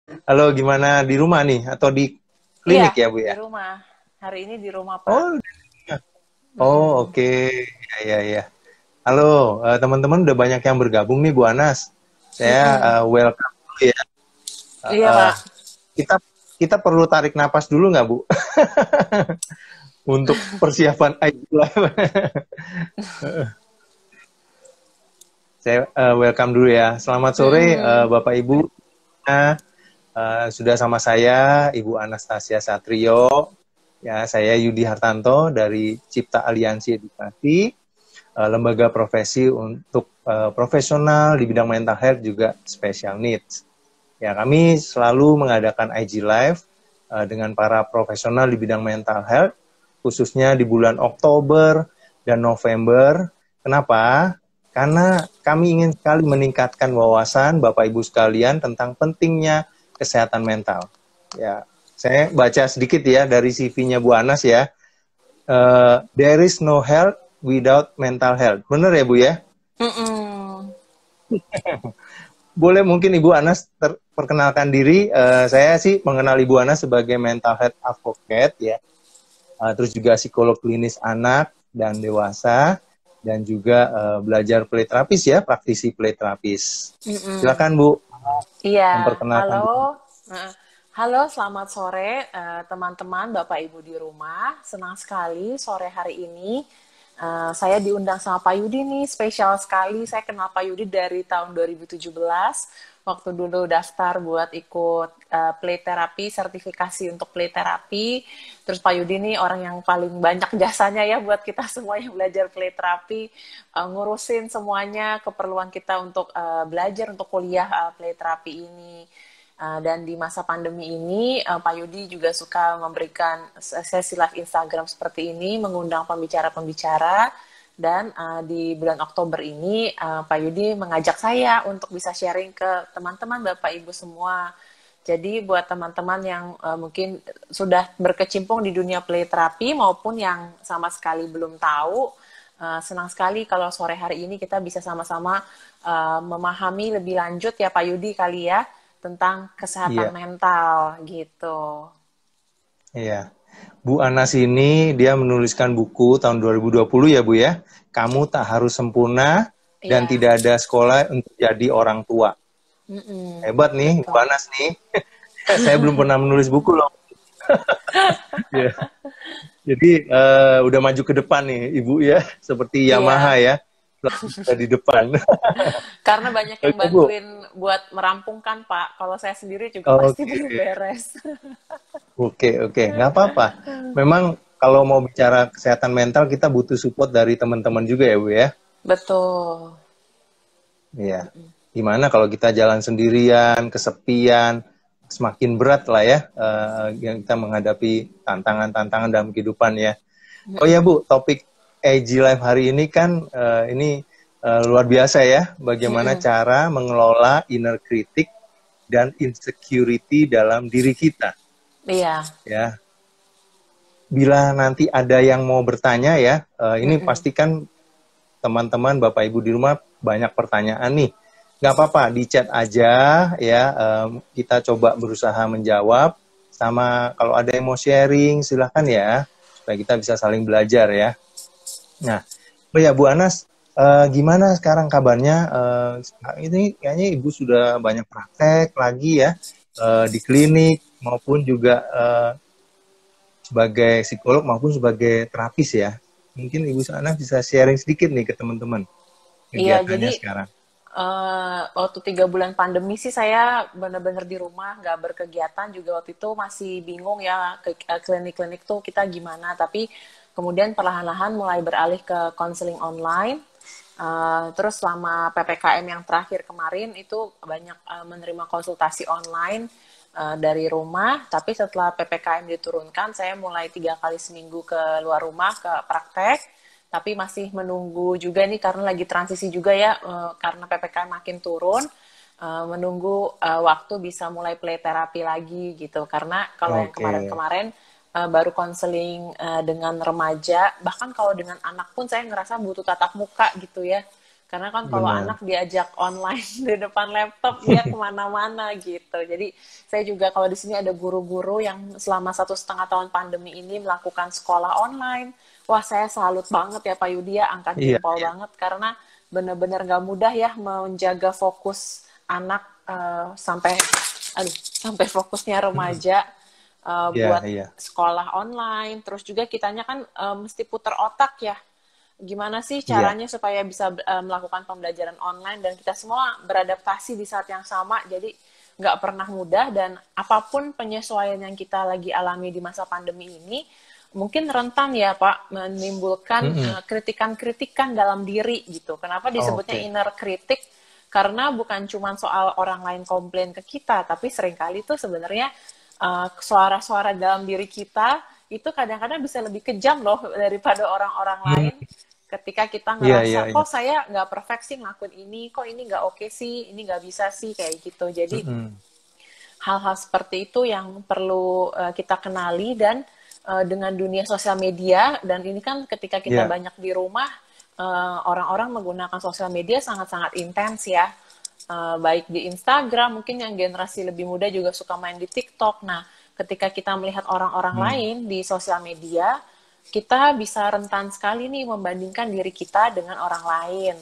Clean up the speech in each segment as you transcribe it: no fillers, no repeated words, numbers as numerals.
Halo, gimana di rumah nih atau di Iya, klinik ya, Bu di ya? rumah. Hari ini di rumah, Pak. Oh, oh Mm-mm. oke. Ya, ya, ya. Halo, teman-teman udah banyak yang bergabung nih, Bu Anas. Saya Mm-mm. welcome dulu ya. Eh, Iya, eh, Pak. kita kita perlu tarik napas dulu nggak, Bu? Untuk persiapan IG Live. Saya welcome dulu ya. Selamat sore, Mm-mm. Bapak Ibu. Sudah sama saya, Ibu Anastasia Satrio. Ya, saya Yudi Hartanto dari Cipta Aliansi Edukasi, lembaga profesi untuk profesional di bidang mental health juga special needs. Ya, kami selalu mengadakan IG Live dengan para profesional di bidang mental health, khususnya di bulan Oktober dan November. Kenapa? Karena kami ingin sekali meningkatkan wawasan Bapak Ibu sekalian tentang pentingnya kesehatan mental. Ya, saya baca sedikit ya dari CV-nya Bu Anas ya. There is no health without mental health. Benar ya Bu ya? Mm-mm. Boleh mungkin Ibu Anas perkenalkan diri. Saya sih mengenal Ibu Anas sebagai mental health advocate ya. Terus juga psikolog klinis anak dan dewasa dan juga belajar play terapis ya, praktisi play terapis. Mm-mm. Silakan Bu Iya, halo. memperkenalkan diri. Heeh. Halo, selamat sore teman-teman, Bapak Ibu di rumah. Senang sekali sore hari ini. Saya diundang sama Pak Yudi nih, spesial sekali. Saya kenal Pak Yudi dari tahun 2017, waktu dulu daftar buat ikut play therapy, sertifikasi untuk play therapy. Terus Pak Yudi nih orang yang paling banyak jasanya ya buat kita semua yang belajar play therapy, ngurusin semuanya keperluan kita untuk belajar untuk kuliah play therapy ini. Dan di masa pandemi ini, Pak Yudi juga suka memberikan sesi live Instagram seperti ini, mengundang pembicara-pembicara. Dan di bulan Oktober ini, Pak Yudi mengajak saya untuk bisa sharing ke teman-teman Bapak Ibu semua. Jadi buat teman-teman yang mungkin sudah berkecimpung di dunia play terapi maupun yang sama sekali belum tahu, senang sekali kalau sore hari ini kita bisa sama-sama memahami lebih lanjut ya Pak Yudi kali ya tentang kesehatan Iya, mental gitu. iya. Bu Anas ini dia menuliskan buku tahun 2020 ya Bu ya. Kamu tak harus sempurna dan Iya, tidak ada sekolah untuk jadi orang tua. mm-mm, Hebat nih Bu betul. Anas nih. Saya belum pernah menulis buku loh. Ya. Jadi udah maju ke depan nih Ibu ya, seperti Yamaha Iya, ya. Selalu di depan. karena banyak yang Oke Bu. bantuin buat merampungkan Pak. Kalau saya sendiri juga pasti Oke, belum beres. oke. Nggak apa-apa. Memang kalau mau bicara kesehatan mental, kita butuh support dari teman-teman juga ya Bu ya. Betul. Iya. Gimana kalau kita jalan sendirian, kesepian, semakin berat lah ya yang kita menghadapi tantangan-tantangan dalam kehidupan ya. Oh ya Bu, topik AG Live hari ini kan ini luar biasa ya. Bagaimana Mm-mm. cara mengelola inner critic dan insecurity dalam diri kita Iya. ya. Bila nanti ada yang mau bertanya ya, ini Mm-mm. pastikan teman-teman Bapak Ibu di rumah banyak pertanyaan nih. Nggak apa-apa, di chat aja ya. Kita coba berusaha menjawab. Sama kalau ada yang mau sharing, silahkan ya. Supaya kita bisa saling belajar ya. Nah, oh ya Bu Anas, gimana sekarang kabarnya? Ini kayaknya Ibu sudah banyak praktek lagi ya. Di klinik maupun juga sebagai psikolog maupun sebagai terapis ya. Mungkin Ibu Anas bisa sharing sedikit nih ke teman-teman Iya, kegiatannya jadi sekarang. waktu 3 bulan pandemi sih saya benar-benar di rumah, nggak berkegiatan juga waktu itu masih bingung ya ke klinik-klinik tuh kita gimana. Tapi kemudian perlahan-lahan mulai beralih ke konseling online. Terus selama PPKM yang terakhir kemarin itu banyak menerima konsultasi online dari rumah. Tapi setelah PPKM diturunkan, saya mulai 3 kali seminggu ke luar rumah ke praktek. Tapi masih menunggu juga nih karena lagi transisi juga ya karena PPKM makin turun. Menunggu waktu bisa mulai play terapi lagi gitu karena kalau yang Oke, kemarin-kemarin baru konseling dengan remaja, bahkan kalau dengan anak pun saya ngerasa butuh tatap muka gitu ya. Karena kan kalau benar. anak diajak online di depan laptop, dia kemana-mana gitu. Jadi saya juga kalau di sini ada guru-guru yang selama 1,5 tahun pandemi ini melakukan sekolah online. Wah, saya salut banget ya Pak Yudi ya, angkat Iya, jempol iya. banget. Karena benar-benar nggak mudah ya menjaga fokus anak sampai fokusnya Mm-mm. remaja Iya, buat iya. sekolah online. Terus juga kitanya kan mesti putar otak ya, gimana sih Iya. caranya supaya bisa melakukan pembelajaran online dan kita semua beradaptasi di saat yang sama. Jadi nggak pernah mudah, dan apapun penyesuaian yang kita lagi alami di masa pandemi ini mungkin rentan ya Pak menimbulkan Mm-mm. kritikan-kritikan dalam diri gitu. Kenapa disebutnya Oke. inner critic? Karena bukan cuma soal orang lain komplain ke kita, tapi seringkali tuh sebenarnya suara-suara dalam diri kita itu kadang-kadang bisa lebih kejam loh daripada orang-orang Hmm. lain. Ketika kita Iya, iya, ngerasa, iya. kok saya nggak perfect sih ngelakuin ini, kok ini nggak oke sih, ini nggak bisa sih, kayak gitu. Jadi Mm-mm. hal-hal seperti itu yang perlu kita kenali, dan dengan dunia sosial media, dan ini kan ketika kita Iya. banyak di rumah, orang-orang menggunakan sosial media sangat-sangat intens ya. Baik di Instagram, mungkin yang generasi lebih muda juga suka main di TikTok. Nah, ketika kita melihat orang-orang Hmm. lain di sosial media, kita bisa rentan sekali nih membandingkan diri kita dengan orang lain.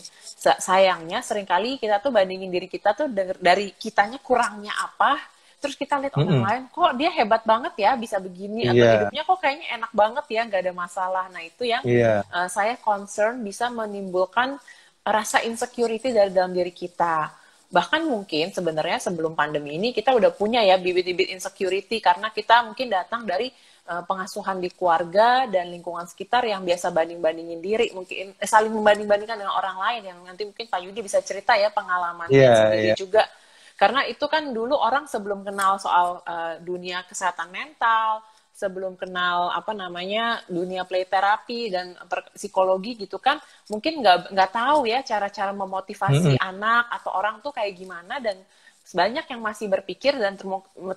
Sayangnya seringkali kita tuh bandingin diri kita tuh dari kitanya kurangnya apa, terus kita lihat orang Mm-mm. lain, kok dia hebat banget ya bisa begini, atau Iya, hidupnya kok kayaknya enak banget ya, nggak ada masalah. Nah, itu yang iya. saya concern bisa menimbulkan rasa insecurity dari dalam diri kita. Bahkan mungkin sebenarnya sebelum pandemi ini kita udah punya ya bibit-bibit insecurity, karena kita mungkin datang dari pengasuhan di keluarga dan lingkungan sekitar yang biasa banding-bandingin diri, mungkin saling membanding-bandingkan dengan orang lain, yang nanti mungkin Pak Yudi bisa cerita ya pengalamannya Iya, sendiri iya. juga. Karena itu kan dulu orang sebelum kenal soal dunia kesehatan mental, sebelum kenal apa namanya dunia play terapi dan psikologi gitu kan, mungkin nggak tahu ya cara-cara memotivasi Mm-mm. anak atau orang tuh kayak gimana. Dan banyak yang masih berpikir, dan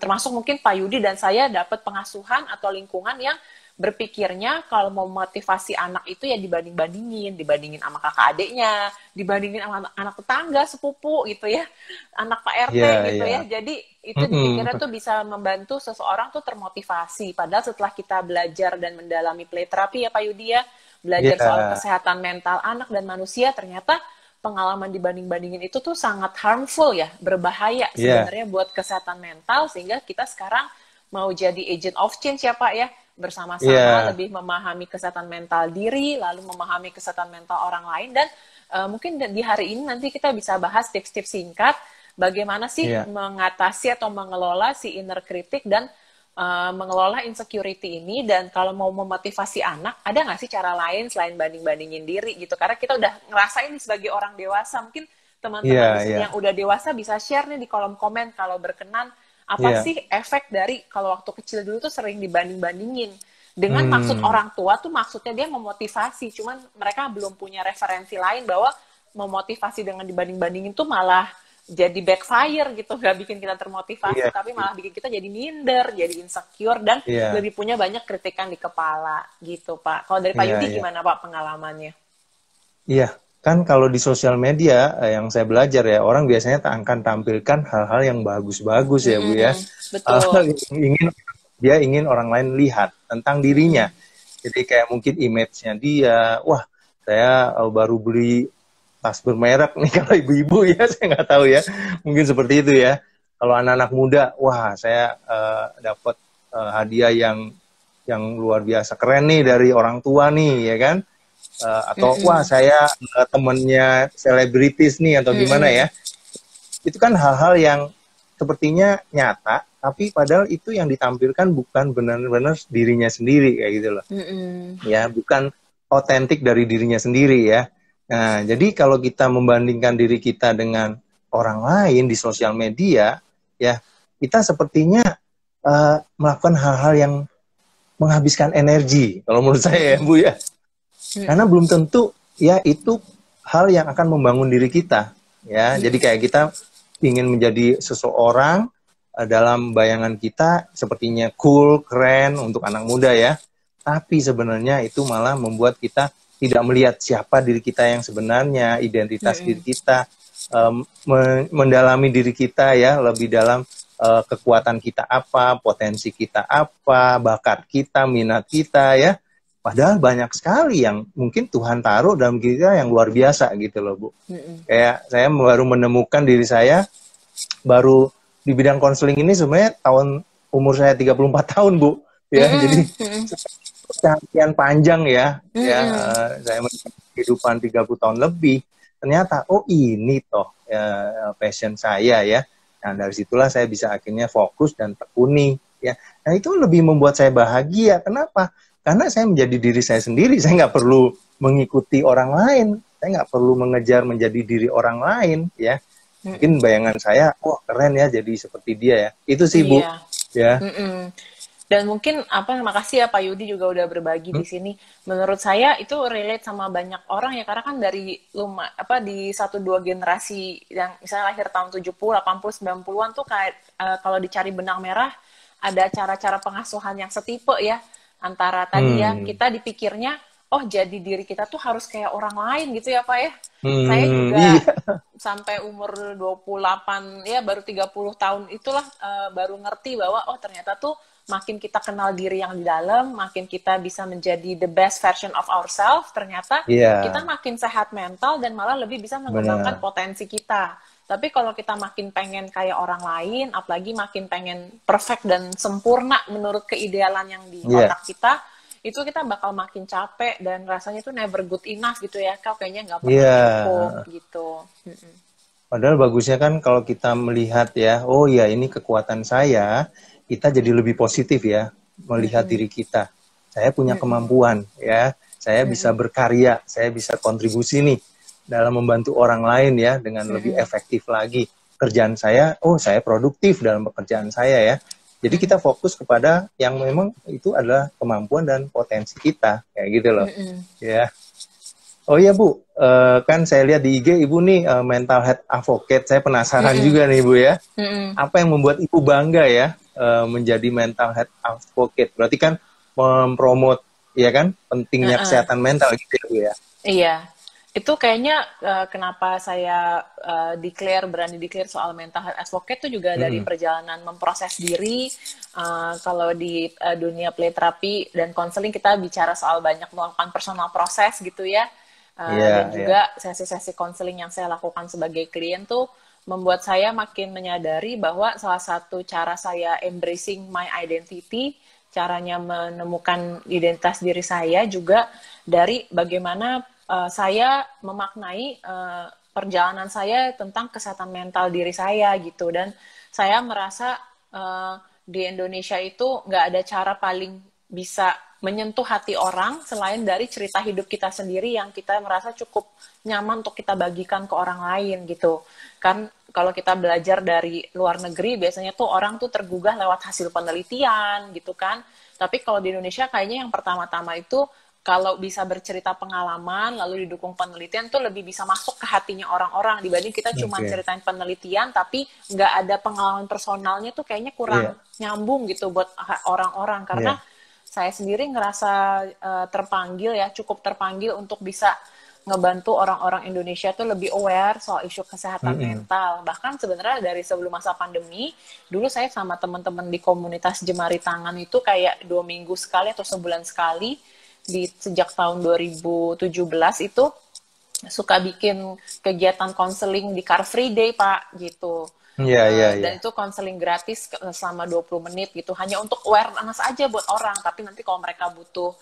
termasuk mungkin Pak Yudi dan saya dapat pengasuhan atau lingkungan yang berpikirnya kalau mau motivasi anak itu ya dibandingin sama kakak adiknya, dibandingin sama anak tetangga, sepupu gitu ya, anak Pak RT Iya, gitu iya. ya. Jadi itu Mm-mm. dipikirnya tuh bisa membantu seseorang tuh termotivasi. Padahal setelah kita belajar dan mendalami play terapi ya Pak Yudi ya, belajar soal Iya, kesehatan mental anak dan manusia, ternyata pengalaman dibanding-bandingin itu tuh sangat harmful ya, berbahaya iya, sebenarnya buat kesehatan mental, sehingga kita sekarang mau jadi agent of change ya Pak ya, bersama-sama iya, lebih memahami kesehatan mental diri, lalu memahami kesehatan mental orang lain. Dan mungkin di hari ini nanti kita bisa bahas tips-tips singkat bagaimana sih iya. mengatasi atau mengelola si inner critic dan mengelola insecurity ini. Dan kalau mau memotivasi anak, ada nggak sih cara lain selain banding-bandingin diri gitu? Karena kita udah ngerasain nih sebagai orang dewasa, mungkin Iya, teman-teman di iya. sini yang udah dewasa bisa share nih di kolom komen kalau berkenan, apa Iya. sih efek dari kalau waktu kecil dulu tuh sering dibanding-bandingin dengan maksud Hmm. orang tua tuh, maksudnya dia memotivasi, cuman mereka belum punya referensi lain bahwa memotivasi dengan dibanding-bandingin tuh malah jadi backfire gitu, gak bikin kita termotivasi, Iya, tapi malah bikin kita jadi minder, jadi insecure, dan iya, lebih punya banyak kritikan di kepala gitu Pak. Kalau dari Pak iya, Yudi iya. gimana Pak pengalamannya? Iya, kan kalau di sosial media yang saya belajar ya, orang biasanya akan tampilkan hal-hal yang bagus-bagus ya, Bu ya. Mm-mm, Hal-hal betul. yang dia ingin orang lain lihat tentang dirinya. Mm-mm, Jadi kayak mungkin image-nya dia, wah, saya baru beli tas bermerek nih kalau ibu-ibu ya, saya nggak tahu ya. Mungkin seperti itu ya. Kalau anak-anak muda, wah, saya dapat hadiah yang luar biasa keren nih dari orang tua nih, ya kan? Atau wah mm-mm, saya temennya selebritis nih atau gimana mm-mm, ya, itu kan hal-hal yang sepertinya nyata tapi padahal itu yang ditampilkan bukan benar-benar dirinya sendiri kayak gitu loh mm-mm. ya, bukan otentik dari dirinya sendiri ya. Nah, jadi kalau kita membandingkan diri kita dengan orang lain di sosial media ya, kita sepertinya melakukan hal-hal yang menghabiskan energi kalau menurut saya ya Bu ya, karena belum tentu ya itu hal yang akan membangun diri kita ya. Jadi kayak kita ingin menjadi seseorang dalam bayangan kita sepertinya cool, keren untuk anak muda ya. Tapi sebenarnya itu malah membuat kita tidak melihat siapa diri kita yang sebenarnya, identitas diri kita, mendalami diri kita ya, lebih dalam kekuatan kita apa, potensi kita apa, bakat kita, minat kita ya. Padahal banyak sekali yang mungkin Tuhan taruh dalam kita yang luar biasa gitu loh, Bu. Kayak saya baru menemukan diri saya, baru di bidang konseling ini sebenarnya umur saya 34 tahun, Bu. Ya, jadi sekian panjang ya, saya kehidupan 30 tahun lebih. Ternyata, oh ini toh passion saya ya. Nah, dari situlah saya bisa akhirnya fokus dan tekuni ya. Nah, itu lebih membuat saya bahagia. Kenapa? Karena saya menjadi diri saya sendiri. Saya nggak perlu mengikuti orang lain. Saya nggak perlu mengejar menjadi diri orang lain ya. Mungkin bayangan saya, wah keren ya jadi seperti dia ya. Itu sih, Bu. Ya. Dan mungkin makasih ya Pak Yudi juga udah berbagi di sini. Menurut saya itu relate sama banyak orang ya, karena kan dari di 1-2 generasi yang misalnya lahir tahun 70, 80, 90-an tuh kayak kalau dicari benang merah ada cara-cara pengasuhan yang setipe ya, antara tadi ya kita dipikirnya oh jadi diri kita tuh harus kayak orang lain gitu ya Pak ya. Saya juga sampai umur 28 ya baru 30 tahun itulah baru ngerti bahwa oh ternyata tuh makin kita kenal diri yang di dalam, makin kita bisa menjadi the best version of ourselves, ternyata kita makin sehat mental dan malah lebih bisa mengembangkan potensi kita. Tapi kalau kita makin pengen kayak orang lain, apalagi makin pengen perfect dan sempurna menurut keidealan yang di otak kita, itu kita bakal makin capek dan rasanya tuh never good enough gitu ya, kayaknya nggak pernah cukup gitu. Padahal bagusnya kan kalau kita melihat ya, oh ya ini kekuatan saya, kita jadi lebih positif ya, melihat diri kita. Saya punya kemampuan ya, saya bisa berkarya, saya bisa kontribusi nih dalam membantu orang lain ya, dengan lebih efektif lagi. Kerjaan saya, oh saya produktif dalam pekerjaan saya ya. Jadi kita fokus kepada yang memang itu adalah kemampuan dan potensi kita, kayak gitu loh. Ya. Oh iya Bu, kan saya lihat di IG Ibu nih mental health advocate. Saya penasaran juga nih Bu ya. Apa yang membuat Ibu bangga ya menjadi mental health advocate? Berarti kan mempromot ya kan pentingnya kesehatan mental gitu ya Bu ya. Iya. Itu kayaknya kenapa saya berani declare soal mental health advocate itu juga dari perjalanan memproses diri. Kalau di dunia play therapy dan konseling kita bicara soal banyak melakukan personal proses gitu ya. Dan juga sesi-sesi konseling yang saya lakukan sebagai klien tuh membuat saya makin menyadari bahwa salah satu cara saya embracing my identity, caranya menemukan identitas diri saya juga dari bagaimana saya memaknai perjalanan saya tentang kesehatan mental diri saya gitu. Dan saya merasa di Indonesia itu nggak ada cara paling bisa menyentuh hati orang selain dari cerita hidup kita sendiri yang kita merasa cukup nyaman untuk kita bagikan ke orang lain gitu. Kan kalau kita belajar dari luar negeri biasanya tuh orang tuh tergugah lewat hasil penelitian gitu kan. Tapi kalau di Indonesia kayaknya yang pertama-tama itu kalau bisa bercerita pengalaman lalu didukung penelitian tuh lebih bisa masuk ke hatinya orang-orang dibanding kita cuma ceritain penelitian tapi nggak ada pengalaman personalnya tuh kayaknya kurang nyambung gitu buat orang-orang karena saya sendiri ngerasa cukup terpanggil untuk bisa ngebantu orang-orang Indonesia tuh lebih aware soal isu kesehatan mental. Bahkan sebenarnya dari sebelum masa pandemi, dulu saya sama teman-teman di komunitas jemari tangan itu kayak 2 minggu sekali atau sebulan sekali sejak tahun 2017 itu suka bikin kegiatan konseling di Car Free Day Pak gitu. Dan itu konseling gratis selama 20 menit gitu hanya untuk awareness aja buat orang, tapi nanti kalau mereka butuh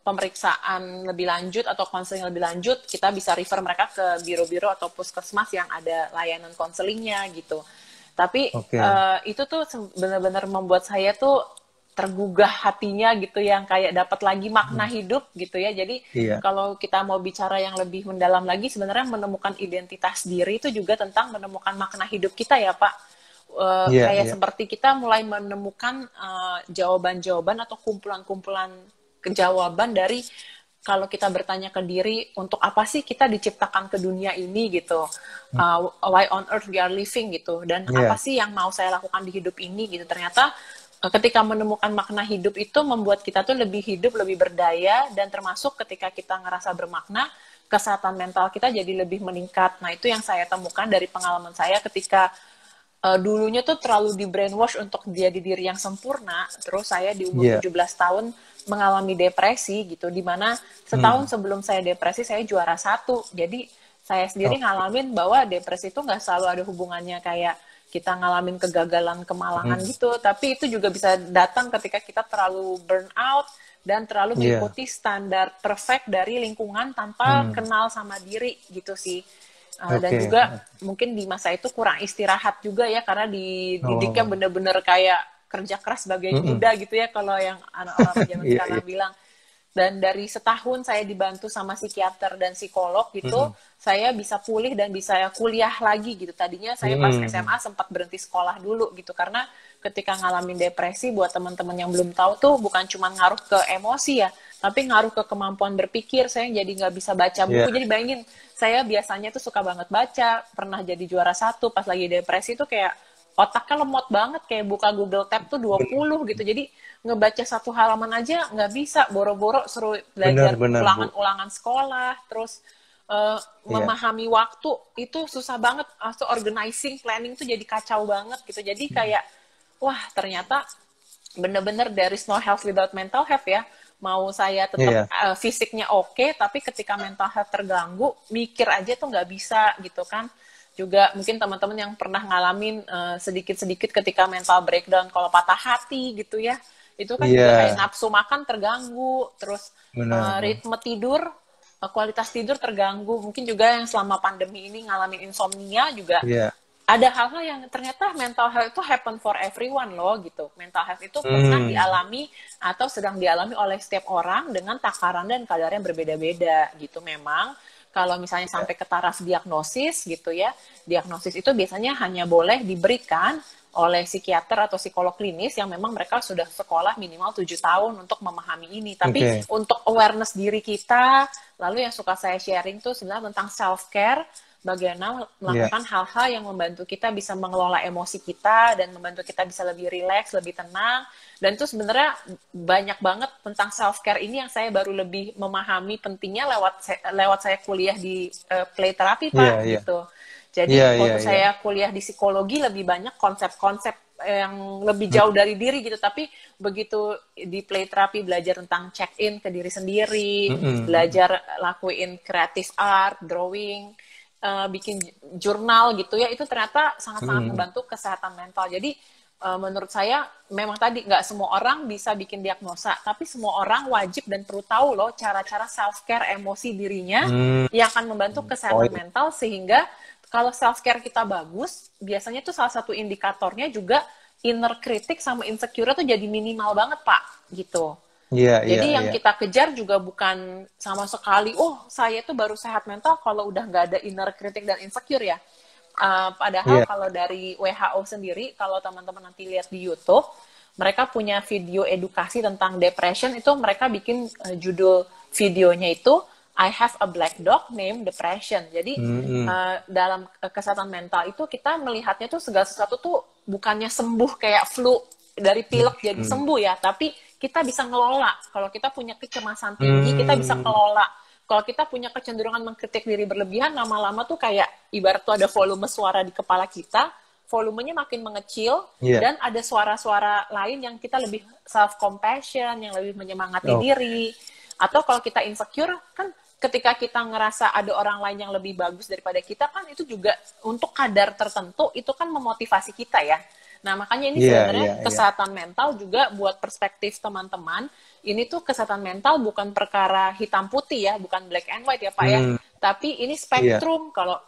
pemeriksaan lebih lanjut atau konseling lebih lanjut kita bisa refer mereka ke biro-biro atau puskesmas yang ada layanan konselingnya gitu. Tapi itu tuh benar-benar membuat saya tuh tergugah hatinya gitu yang kayak dapat lagi makna hidup gitu ya. Jadi kalau kita mau bicara yang lebih mendalam lagi sebenarnya menemukan identitas diri itu juga tentang menemukan makna hidup kita ya Pak. Seperti kita mulai menemukan jawaban-jawaban atau kumpulan-kumpulan jawaban dari kalau kita bertanya ke diri untuk apa sih kita diciptakan ke dunia ini gitu, why on earth we are living gitu, dan apa sih yang mau saya lakukan di hidup ini gitu. Ternyata ketika menemukan makna hidup itu membuat kita tuh lebih hidup, lebih berdaya, dan termasuk ketika kita ngerasa bermakna, kesehatan mental kita jadi lebih meningkat. Nah, itu yang saya temukan dari pengalaman saya ketika dulunya tuh terlalu di brainwash untuk jadi diri yang sempurna. Terus saya di umur 17 tahun mengalami depresi gitu, dimana setahun sebelum saya depresi saya juara 1. Jadi saya sendiri ngalamin bahwa depresi itu nggak selalu ada hubungannya kayak kita ngalamin kegagalan, kemalangan gitu, tapi itu juga bisa datang ketika kita terlalu burn out dan terlalu mengikuti standar perfect dari lingkungan tanpa kenal sama diri gitu sih. Dan juga mungkin di masa itu kurang istirahat juga ya, karena dididiknya bener-bener kayak kerja keras sebagai kuda gitu ya, kalau yang anak-anak zaman sekarang bilang. Dan dari setahun saya dibantu sama psikiater dan psikolog gitu, saya bisa pulih dan bisa kuliah lagi gitu. Tadinya saya pas SMA sempat berhenti sekolah dulu gitu, karena ketika ngalamin depresi, buat teman-teman yang belum tahu tuh bukan cuma ngaruh ke emosi ya, tapi ngaruh ke kemampuan berpikir. Saya jadi nggak bisa baca buku. Jadi bayangin, saya biasanya tuh suka banget baca, pernah jadi juara 1, pas lagi depresi tuh kayak otaknya lemot banget, kayak buka Google Tab tuh 20 gitu. Jadi ngebaca satu halaman aja nggak bisa, boro-boro suruh belajar ulangan-ulangan sekolah, terus memahami waktu itu susah banget, atau organizing, planning tuh jadi kacau banget gitu. Jadi kayak, wah ternyata bener-bener there is no health without mental health ya. Mau saya tetap fisiknya oke, tapi ketika mental health terganggu, mikir aja tuh nggak bisa gitu kan. Juga mungkin teman-teman yang pernah ngalamin sedikit-sedikit ketika mental breakdown, kalau patah hati gitu ya, itu kan juga kayak nafsu makan terganggu, terus ritme tidur, kualitas tidur terganggu. Mungkin juga yang selama pandemi ini ngalamin insomnia juga. Ada hal-hal yang ternyata mental health itu happen for everyone loh gitu. Mental health itu pernah dialami atau sedang dialami oleh setiap orang dengan takaran dan kadar yang berbeda-beda gitu. Memang kalau misalnya sampai ke taraf diagnosis gitu ya, diagnosis itu biasanya hanya boleh diberikan oleh psikiater atau psikolog klinis yang memang mereka sudah sekolah minimal 7 tahun untuk memahami ini. Tapi untuk awareness diri kita, lalu yang suka saya sharing tuh sebenarnya tentang self-care, bagaimana melakukan hal-hal yang membantu kita bisa mengelola emosi kita dan membantu kita bisa lebih rileks, lebih tenang. Dan itu sebenarnya banyak banget tentang self-care ini yang saya baru lebih memahami pentingnya lewat saya kuliah di play therapy, Pak, gitu. Jadi waktu saya kuliah di psikologi lebih banyak konsep-konsep yang lebih jauh dari diri gitu, tapi begitu di play therapy belajar tentang check-in ke diri sendiri, belajar lakuin creative art, drawing, bikin jurnal gitu ya, itu ternyata sangat-sangat membantu kesehatan mental. Jadi menurut saya memang tadi nggak semua orang bisa bikin diagnosa, tapi semua orang wajib dan perlu tahu loh cara-cara self-care emosi dirinya yang akan membantu kesehatan mental, sehingga kalau self-care kita bagus, biasanya tuh salah satu indikatornya juga inner critic sama insecure tuh jadi minimal banget, Pak, gitu. Jadi yang kita kejar juga bukan sama sekali, oh saya tuh baru sehat mental kalau udah nggak ada inner critic dan insecure ya. Padahal kalau dari WHO sendiri, kalau teman-teman nanti lihat di YouTube, mereka punya video edukasi tentang depression, itu mereka bikin judul videonya itu I have a black dog named depression. Jadi dalam kesehatan mental itu kita melihatnya tuh segala sesuatu tuh bukannya sembuh kayak flu dari pilek jadi sembuh ya, tapi kita bisa ngelola. Kalau kita punya kecemasan tinggi, kita bisa kelola. Kalau kita punya kecenderungan mengkritik diri berlebihan, lama-lama tuh kayak ibarat tuh ada volume suara di kepala kita, volumenya makin mengecil, dan ada suara-suara lain yang kita lebih self-compassion, yang lebih menyemangati diri. Atau kalau kita insecure, kan ketika kita ngerasa ada orang lain yang lebih bagus daripada kita, kan itu juga untuk kadar tertentu, itu kan memotivasi kita ya. Nah, makanya ini sebenarnya kesehatan mental juga buat perspektif teman-teman. Ini tuh kesehatan mental bukan perkara hitam putih ya, bukan black and white ya Pak ya. Tapi ini spektrum. Kalau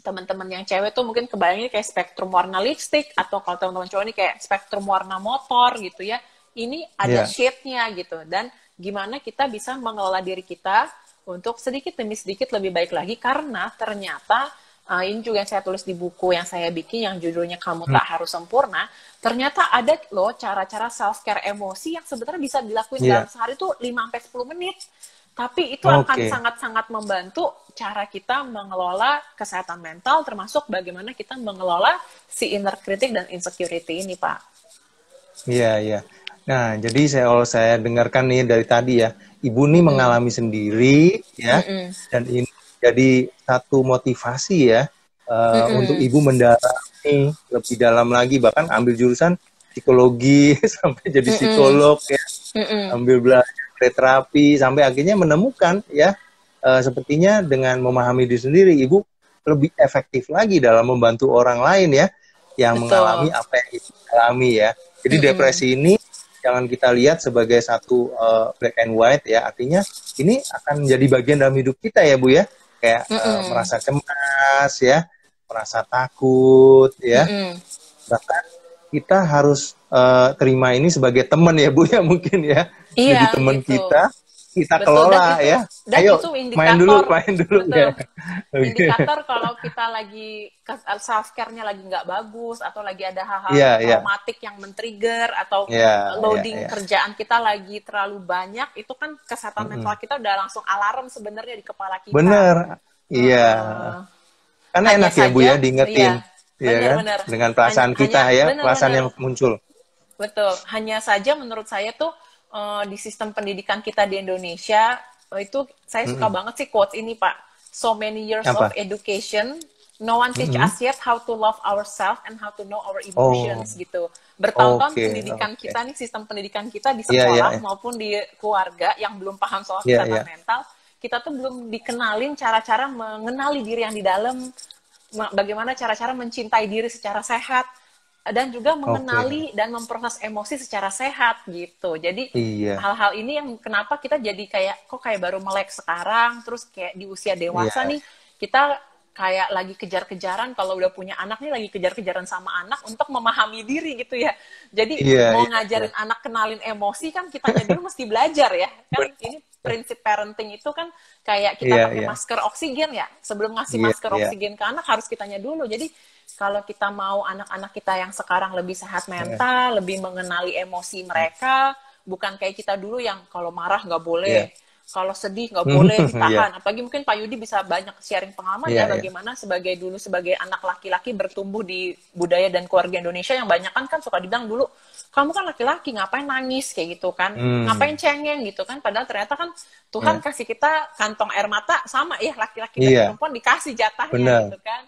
teman-teman yang cewek tuh mungkin kebayangnya kayak spektrum warna lipstick, atau kalau teman-teman cowok ini kayak spektrum warna motor gitu ya. Ini ada shade-nya gitu. Dan gimana kita bisa mengelola diri kita untuk sedikit demi sedikit lebih baik lagi, karena ternyata ini juga yang saya tulis di buku yang saya bikin yang judulnya Kamu Tak Harus Sempurna. Ternyata ada loh cara-cara self-care emosi yang sebenarnya bisa dilakuin dalam sehari tuh 5-10 menit. Tapi itu akan sangat-sangat membantu cara kita mengelola kesehatan mental, termasuk bagaimana kita mengelola si inner critic dan insecurity ini, Pak. Iya, iya. Nah, jadi kalau saya dengarkan nih dari tadi ya, ibu nih Mm-mm. mengalami sendiri ya, Mm-mm. dan ini jadi satu motivasi ya untuk Mm-mm. ibu mendalami lebih dalam lagi, bahkan ambil jurusan psikologi sampai jadi Mm-mm. psikolog ya, Mm-mm. ambil belajar terapi sampai akhirnya menemukan ya, sepertinya dengan memahami diri sendiri, ibu lebih efektif lagi dalam membantu orang lain ya, yang mengalami Betul. apa yang ibu alami ya. Jadi Mm-mm. depresi ini jangan kita lihat sebagai satu black and white ya, artinya ini akan menjadi bagian dalam hidup kita ya Bu ya, kayak Mm-mm. merasa cemas ya, merasa takut ya, Mm-mm. bahkan kita harus terima ini sebagai teman ya Bu ya, mungkin ya, Iya jadi teman gitu. kita Betul, kelola ya, dan ayo itu main indikator, dulu ya. betul. Oke. Indikator kalau kita lagi self care-nya lagi nggak bagus atau lagi ada hal-hal Iya, yang iya, traumatik yang men-trigger atau iya, iya, loading iya. kerjaan kita lagi terlalu banyak, itu kan kesehatan mental Mm-mm. kita udah langsung alarm sebenarnya di kepala kita. Bener, iya. Heeh. Kan Hanya enak ya Bu ya saja, diingetin, iya, ya kan? benar-benar. Dengan Hanya, perasaan kita hanya ya, perasaan benar-benar. yang muncul. Betul. Hanya saja menurut saya tuh di sistem pendidikan kita di Indonesia itu saya suka Mm-mm. banget sih quotes ini Pak. So many years of Apa? education, no one teach Mm-mm. us yet how to love ourselves and how to know our Oh, emotions gitu. Bertahun-tahun oke, pendidikan oke. kita nih, sistem pendidikan kita di Iya, iya, sekolah iya, maupun di keluarga yang belum paham soal iya, kesehatan iya. mental, kita tuh belum dikenalin cara-cara mengenali diri yang di dalam, bagaimana cara-cara mencintai diri secara sehat, dan juga Oke, mengenali dan memproses emosi secara sehat gitu. Jadi iya, hal-hal ini yang kenapa kita jadi kayak kok kayak baru melek sekarang, terus kayak di usia dewasa iya, nih kita kayak lagi kejar-kejaran, kalau udah punya anak nih lagi kejar-kejaran sama anak untuk memahami diri gitu ya. Jadi iya, mau iya, iya. ngajarin anak kenalin emosi kan kitanya dulu mesti belajar ya. Kan Bener. ini prinsip parenting itu kan kayak kita Iya, pakai iya, masker oksigen ya. Sebelum ngasih iya, masker iya, oksigen ke anak harus kitanya dulu. Jadi kalau kita mau anak-anak kita yang sekarang lebih sehat iya, mental, lebih mengenali emosi mereka, bukan kayak kita dulu yang kalau marah nggak boleh, iya, kalau sedih nggak boleh iya, ditahan. Apalagi mungkin Pak Yudi bisa banyak sharing pengalaman iya, ya iya. bagaimana sebagai dulu sebagai anak laki-laki bertumbuh di budaya dan keluarga Indonesia yang banyak kan suka dibilang dulu, kamu kan laki-laki ngapain nangis kayak gitu kan, ngapain Hmm, cengeng gitu kan, padahal ternyata kan Tuhan iya, kasih kita kantong air mata sama ya, laki-laki dan iya, perempuan dikasih jatahnya benar. gitu kan.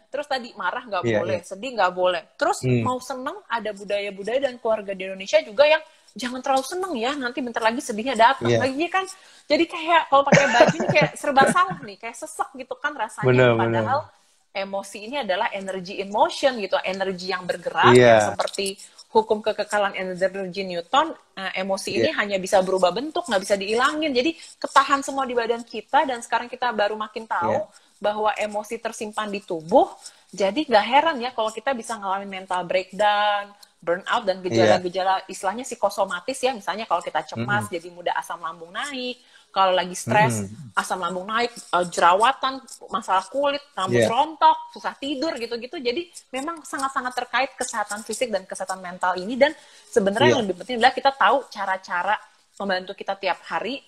Terus tadi marah nggak Iya, iya. boleh, sedih nggak boleh. Terus Hmm, mau seneng, ada budaya-budaya dan keluarga di Indonesia juga yang jangan terlalu seneng ya, nanti bentar lagi sedihnya datang iya, lagi kan. Jadi kayak kalau pakai baju ini kayak serba salah nih, kayak sesek gitu kan rasanya. benar, Padahal benar. emosi ini adalah energy in motion gitu, energi yang bergerak yang Iya, seperti hukum kekekalan energi Newton. Emosi iya, ini hanya bisa berubah bentuk, nggak bisa dihilangin. Jadi ketahan semua di badan kita, dan sekarang kita baru makin tahu iya, bahwa emosi tersimpan di tubuh. Jadi gak heran ya kalau kita bisa ngalamin mental breakdown, burnout, dan iya. gejala-gejala istilahnya psikosomatis ya. Misalnya kalau kita cemas Mm-mm, jadi mudah asam lambung naik, kalau lagi stres mm-mm. asam lambung naik, jerawatan, masalah kulit, rambut Iya, rontok, susah tidur gitu-gitu. Jadi memang sangat-sangat terkait kesehatan fisik dan kesehatan mental ini. Dan sebenarnya yang iya, lebih penting adalah kita tahu cara-cara membantu kita tiap hari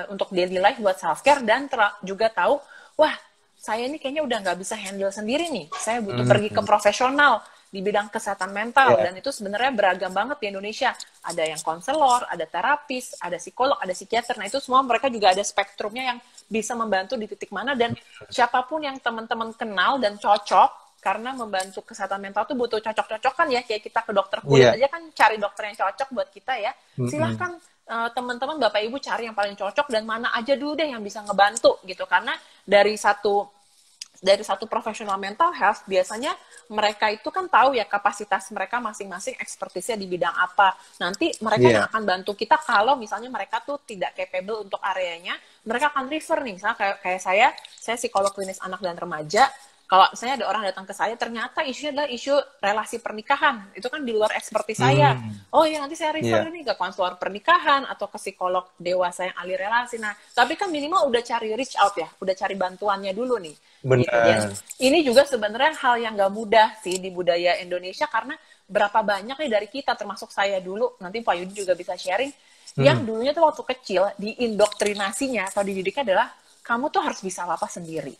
untuk daily life buat self care, dan juga tahu, wah saya ini kayaknya udah nggak bisa handle sendiri nih, saya butuh pergi ke mm, profesional di bidang kesehatan mental. iya, Dan itu sebenarnya beragam banget di Indonesia, ada yang konselor, ada terapis, ada psikolog, ada psikiater. Nah itu semua mereka juga ada spektrumnya yang bisa membantu di titik mana, dan siapapun yang teman-teman kenal dan cocok, karena membantu kesehatan mental tuh butuh cocok-cocokan ya, kayak kita ke dokter kulit iya, aja kan cari dokter yang cocok buat kita ya. mm-mm. Silahkan teman-teman Bapak Ibu cari yang paling cocok, dan mana aja dulu deh yang bisa ngebantu gitu. Karena dari satu profesional mental health, biasanya mereka itu kan tahu ya kapasitas mereka masing-masing, ekspertisnya di bidang apa. Nanti mereka yang Iya, akan bantu kita kalau misalnya mereka tuh tidak capable untuk areanya, mereka akan refer nih. Misalnya kayak saya psikolog klinis anak dan remaja. Kalau misalnya ada orang datang ke saya, ternyata isunya adalah isu relasi pernikahan. Itu kan di luar ekspertis saya. hmm, Oh ya, nanti saya refer iya, nih ke konselor pernikahan atau ke psikolog dewasa yang ahli relasi. Nah, tapi kan minimal udah cari reach out ya, udah cari bantuannya dulu nih. Gitu. Dan benar, ini juga sebenarnya hal yang gak mudah sih di budaya Indonesia, karena berapa banyak nih dari kita, termasuk saya dulu, nanti Pak Yudi juga bisa sharing, yang hmm, dulunya tuh waktu kecil diindoktrinasinya atau dididiknya adalah kamu tuh harus bisa apa-apa sendiri.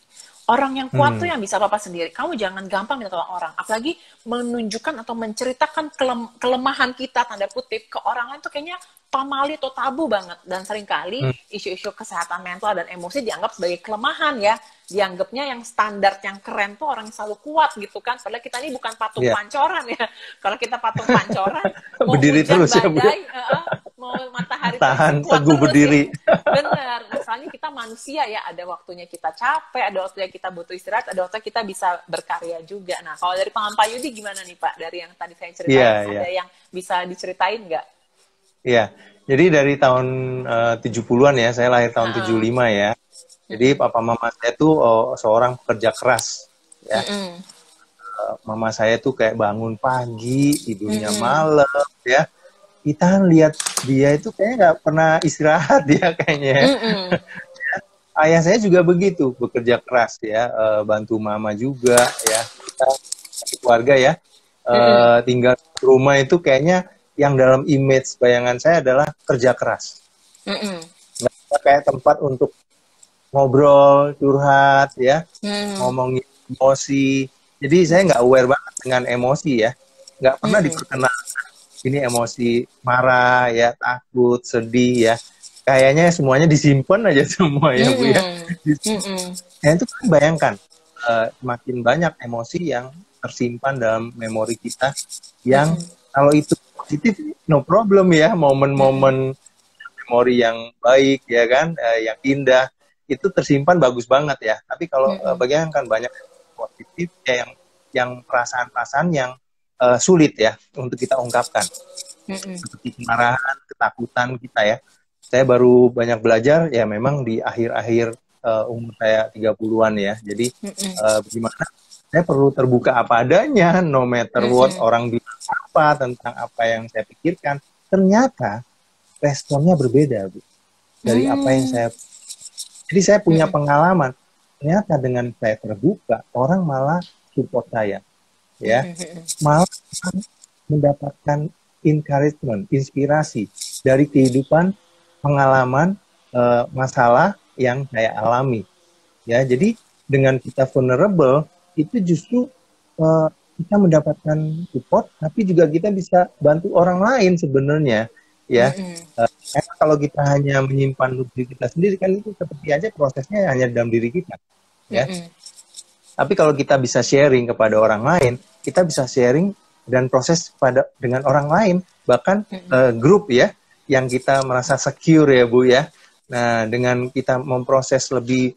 Orang yang kuat tuh yang bisa apa-apa sendiri. Kamu jangan gampang minta tolong orang. Apalagi menunjukkan atau menceritakan kelemahan kita, tanda kutip, ke orang lain tuh kayaknya pamali atau tabu banget. Dan seringkali isu-isu kesehatan mental dan emosi dianggap sebagai kelemahan ya. Dianggapnya yang standar, yang keren tuh orang yang selalu kuat gitu kan. Padahal kita ini bukan patung pancoran ya. Kalau kita patung pancoran, mau berdiri hujan terus ya, Bu. badai, mau matahari Tahan kuat teguh terus berdiri. ya. Bener, misalnya kita manusia ya, ada waktunya kita capek, ada waktunya kita butuh istirahat, ada waktunya kita bisa berkarya juga. Nah, kalau dari pengalaman Pak Yudi gimana nih Pak? Dari yang tadi saya ceritain, ada yang bisa diceritain nggak? Iya, jadi dari tahun 70-an ya, saya lahir tahun 75 ya. Jadi papa mama saya tuh seorang pekerja keras ya. Mama saya tuh kayak bangun pagi, tidurnya malam ya. Kita lihat dia itu kayaknya nggak pernah istirahat ya kayaknya. Ayah saya juga begitu, bekerja keras ya, bantu mama juga ya. Kita keluarga ya, tinggal di rumah itu kayaknya yang dalam image bayangan saya adalah kerja keras. Nggak kayak tempat untuk ngobrol, curhat ya, ngomongin emosi. Jadi saya nggak aware banget dengan emosi ya, nggak pernah diperkenalkan ini emosi marah ya, takut, sedih ya. Kayaknya semuanya disimpan aja semua ya Bu ya. Ya itu kan bayangkan, makin banyak emosi yang tersimpan dalam memori kita yang kalau itu positif no problem ya, momen-momen memori yang baik ya kan, yang indah itu tersimpan bagus banget ya. Tapi kalau bayangkan banyak positif ya, yang perasaan-perasaan yang sulit ya untuk kita ungkapkan, seperti kemarahan, ketakutan kita ya. Saya baru banyak belajar ya memang di akhir-akhir umur saya 30-an ya. Jadi bagaimana saya perlu terbuka apa adanya, no matter what orang bilang apa tentang apa yang saya pikirkan. Ternyata responnya berbeda, Bu, dari apa yang saya. Jadi saya punya pengalaman. Ternyata dengan saya terbuka, orang malah support saya, ya, malah mendapatkan encouragement, inspirasi dari kehidupan, pengalaman, masalah yang saya alami. Ya, jadi dengan kita vulnerable itu justru kita mendapatkan support, tapi juga kita bisa bantu orang lain sebenarnya. Ya, karena kalau kita hanya menyimpan diri kita sendiri kan itu seperti aja prosesnya hanya dalam diri kita. Ya, tapi kalau kita bisa sharing kepada orang lain, kita bisa sharing dan proses dengan orang lain, bahkan grup ya, yang kita merasa secure ya Bu ya. Nah, dengan kita memproses lebih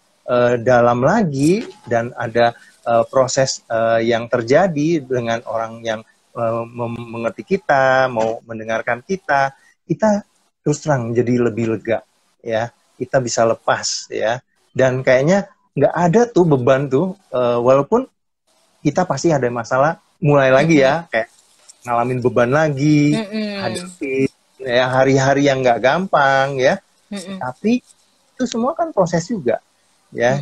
dalam lagi dan ada proses yang terjadi dengan orang yang mengerti kita, mau mendengarkan kita terus terang jadi lebih lega ya. Kita bisa lepas ya. Dan kayaknya nggak ada tuh beban tuh, walaupun kita pasti ada masalah, mulai lagi ya, kayak ngalamin beban lagi, hadapi ya hari-hari yang nggak gampang ya. Tapi itu semua kan proses juga ya.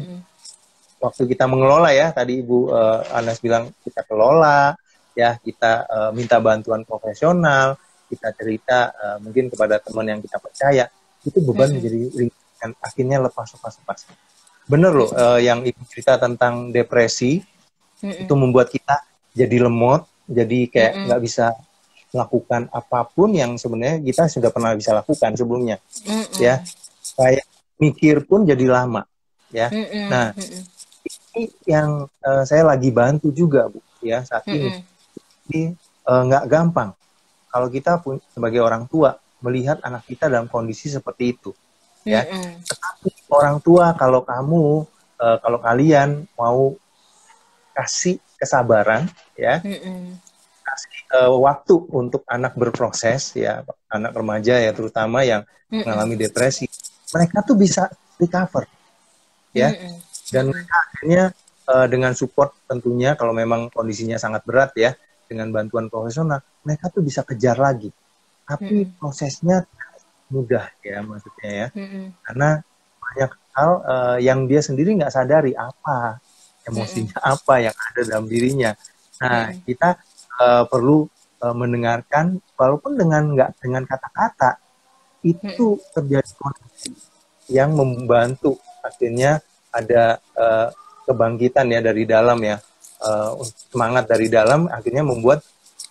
Waktu kita mengelola ya, tadi Ibu Anas bilang kita kelola ya, kita minta bantuan profesional, kita cerita mungkin kepada teman yang kita percaya, itu beban menjadi ringan, akhirnya lepas. Bener loh, yang Ibu cerita tentang depresi, itu membuat kita jadi lemot, jadi kayak nggak bisa melakukan apapun yang sebenarnya kita sudah pernah bisa lakukan sebelumnya. Ya, kayak mikir pun jadi lama. Ya, nah ini yang saya lagi bantu juga Bu, ya saat ini. Jadi nggak gampang kalau kita sebagai orang tua melihat anak kita dalam kondisi seperti itu, ya. Tetapi orang tua, kalau kalian mau kasih kesabaran, ya, kasih waktu untuk anak berproses, ya, anak remaja ya terutama yang mengalami depresi, mereka tuh bisa recover, ya, dan mereka akhirnya dengan support tentunya kalau memang kondisinya sangat berat ya, dengan bantuan profesional, mereka tuh bisa kejar lagi. Tapi prosesnya mudah ya maksudnya ya. Karena banyak hal yang dia sendiri nggak sadari apa emosinya, apa yang ada dalam dirinya. Nah, kita perlu mendengarkan, walaupun nggak dengan kata-kata, itu terjadi koneksi yang membantu akhirnya ada kebangkitan ya dari dalam ya, semangat dari dalam akhirnya membuat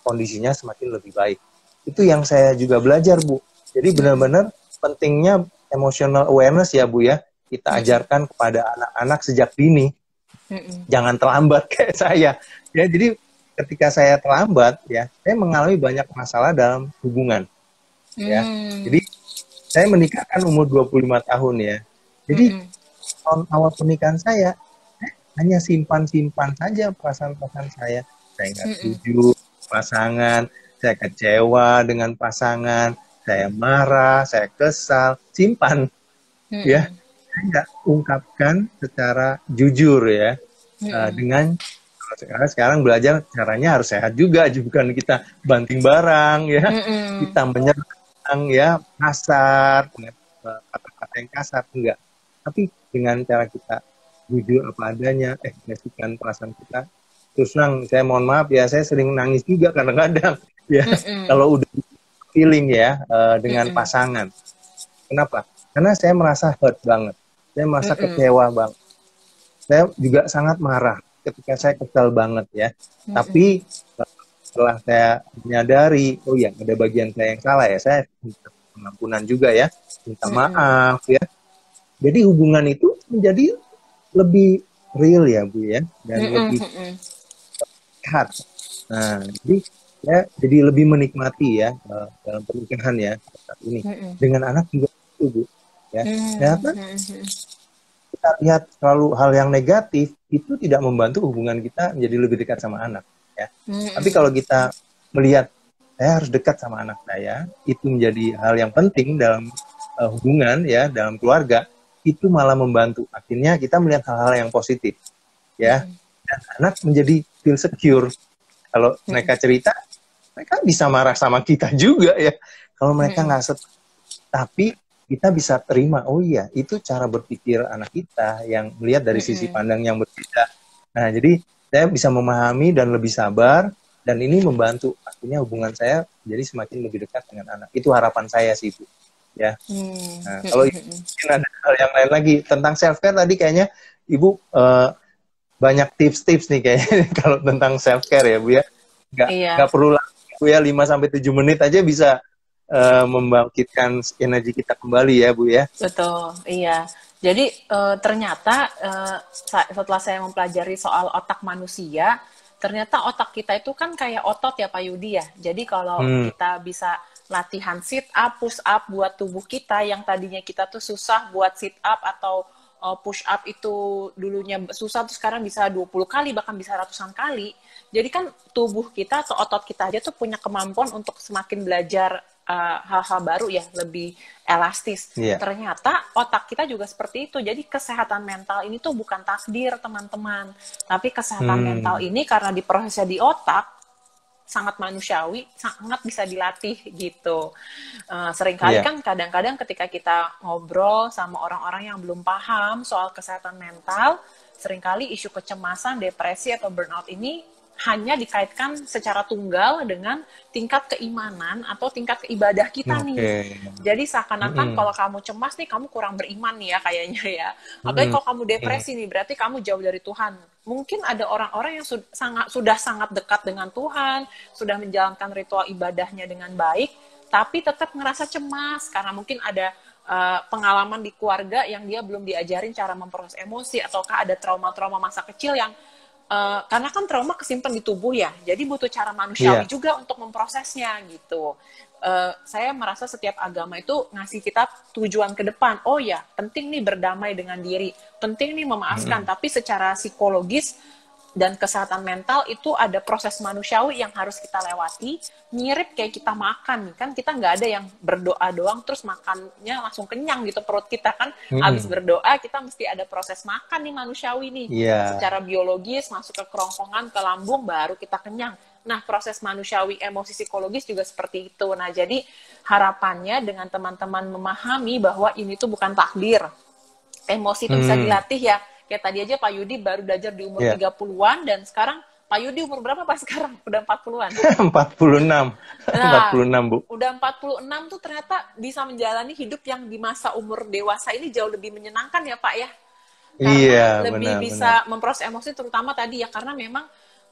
kondisinya semakin lebih baik. Itu yang saya juga belajar, Bu. Jadi benar-benar pentingnya emotional awareness ya, Bu ya. Kita ajarkan kepada anak-anak sejak dini. Jangan terlambat kayak saya. Ya, jadi ketika saya terlambat ya, saya mengalami banyak masalah dalam hubungan. Ya. Jadi saya menikah kan umur 25 tahun ya. Jadi tahun awal pernikahan saya hanya simpan-simpan saja perasaan-perasaan saya. Saya nggak setuju pasangan, saya kecewa dengan pasangan, saya marah, saya kesal, simpan. Ya, saya nggak ungkapkan secara jujur ya. Dengan sekarang belajar caranya harus sehat juga, bukan kita banting barang ya, kita menyerang ya, kasar, dengan kata-kata yang kasar, enggak. Tapi dengan cara kita jujur apa adanya, ekspresikan perasaan kita. Terus saya mohon maaf ya, saya sering nangis juga kadang-kadang ya, kalau udah feeling ya dengan pasangan. Kenapa? Karena saya merasa hurt banget, saya merasa kecewa banget, saya juga sangat marah ketika saya kesal banget ya. Tapi setelah saya menyadari, oh ya ada bagian saya yang salah ya, saya minta pengampunan juga ya, minta maaf ya. Jadi hubungan itu menjadi lebih real ya, Bu ya, dan lebih sehat. Nah, jadi ya jadi lebih menikmati ya dalam pernikahan ya saat ini. Dengan anak juga itu, Bu. Ya, ternyata kita lihat selalu hal yang negatif itu tidak membantu hubungan kita menjadi lebih dekat sama anak. Ya. Tapi kalau kita melihat saya harus dekat sama anak saya, itu menjadi hal yang penting dalam hubungan ya, dalam keluarga, itu malah membantu. Akhirnya kita melihat hal-hal yang positif, ya. Dan anak menjadi feel secure. Kalau mereka cerita, mereka bisa marah sama kita juga ya. Kalau mereka nggak tapi kita bisa terima, oh iya, itu cara berpikir anak kita yang melihat dari sisi pandang yang berbeda. Nah, jadi saya bisa memahami dan lebih sabar, dan ini membantu akhirnya hubungan saya jadi semakin lebih dekat dengan anak. Itu harapan saya sih, Bu. Ya. Nah, kalau mungkin ada hal yang lain lagi tentang self care tadi kayaknya Ibu banyak tips-tips nih kayaknya kalau tentang self care ya, Bu ya. Nggak perlu lagi, Bu ya, 5-7 menit aja bisa membangkitkan energi kita kembali ya, Bu ya. Betul, iya. Jadi ternyata setelah saya mempelajari soal otak manusia, ternyata otak kita itu kan kayak otot ya Pak Yudi ya. Jadi kalau kita bisa latihan sit up, push up buat tubuh kita yang tadinya kita tuh susah buat sit up atau push up itu dulunya susah tuh sekarang bisa 20 kali bahkan bisa ratusan kali. Jadi kan tubuh kita atau otot kita aja tuh punya kemampuan untuk semakin belajar hal-hal baru ya, lebih elastis. Ternyata otak kita juga seperti itu. Jadi kesehatan mental ini tuh bukan takdir teman-teman, tapi kesehatan mental ini karena diprosesnya di otak sangat manusiawi, sangat bisa dilatih gitu. Seringkali kan kadang-kadang ketika kita ngobrol sama orang-orang yang belum paham soal kesehatan mental, seringkali isu kecemasan, depresi atau burnout ini hanya dikaitkan secara tunggal dengan tingkat keimanan atau tingkat ibadah kita nih. Jadi seakan-akan kalau kamu cemas nih, kamu kurang beriman nih ya kayaknya ya. Apalagi kalau kamu depresi nih, berarti kamu jauh dari Tuhan. Mungkin ada orang-orang yang sudah sangat dekat dengan Tuhan, sudah menjalankan ritual ibadahnya dengan baik, tapi tetap ngerasa cemas karena mungkin ada pengalaman di keluarga yang dia belum diajarin cara memproses emosi, ataukah ada trauma-trauma masa kecil yang karena kan trauma kesimpan di tubuh ya, jadi butuh cara manusiawi juga untuk memprosesnya gitu. Saya merasa setiap agama itu ngasih kita tujuan ke depan. Oh ya, penting nih berdamai dengan diri, penting nih memaafkan, tapi secara psikologis dan kesehatan mental itu ada proses manusiawi yang harus kita lewati, mirip kayak kita makan kan, kita nggak ada yang berdoa doang terus makannya langsung kenyang gitu perut kita kan. Habis berdoa kita mesti ada proses makan nih manusiawi nih, secara biologis masuk ke kerongkongan, ke lambung, baru kita kenyang. Nah, proses manusiawi emosi psikologis juga seperti itu. Nah, jadi harapannya dengan teman-teman memahami bahwa ini tuh bukan takdir, emosi itu bisa dilatih ya. Kayak tadi aja Pak Yudi baru belajar di umur 30-an, dan sekarang Pak Yudi umur berapa Pak sekarang? Udah 40-an? 46. Nah, 46, Bu. Udah 46 tuh ternyata bisa menjalani hidup yang di masa umur dewasa ini jauh lebih menyenangkan ya Pak ya? Iya, karena lebih benar-benar. bisa memproses emosi, terutama tadi ya, karena memang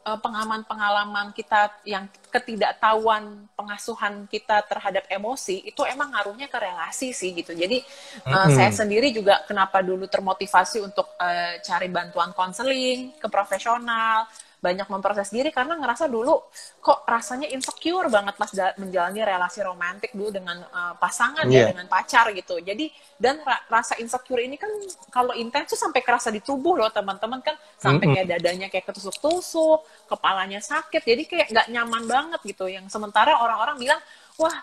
pengalaman-pengalaman kita yang ketidaktahuan pengasuhan kita terhadap emosi itu emang ngaruhnya ke relasi sih gitu. Jadi saya Mm-mm. sendiri juga kenapa dulu termotivasi untuk cari bantuan konseling ke profesional, banyak memproses diri karena ngerasa dulu kok rasanya insecure banget pas menjalani relasi romantis dulu dengan pasangan ya, Iya. dengan pacar gitu. Jadi dan rasa insecure ini kan kalau intens tuh sampai kerasa di tubuh loh teman-teman, kan sampai Mm-mm. kayak dadanya kayak ketusuk-tusuk, kepalanya sakit, jadi kayak nggak nyaman banget gitu. Yang sementara orang-orang bilang wah,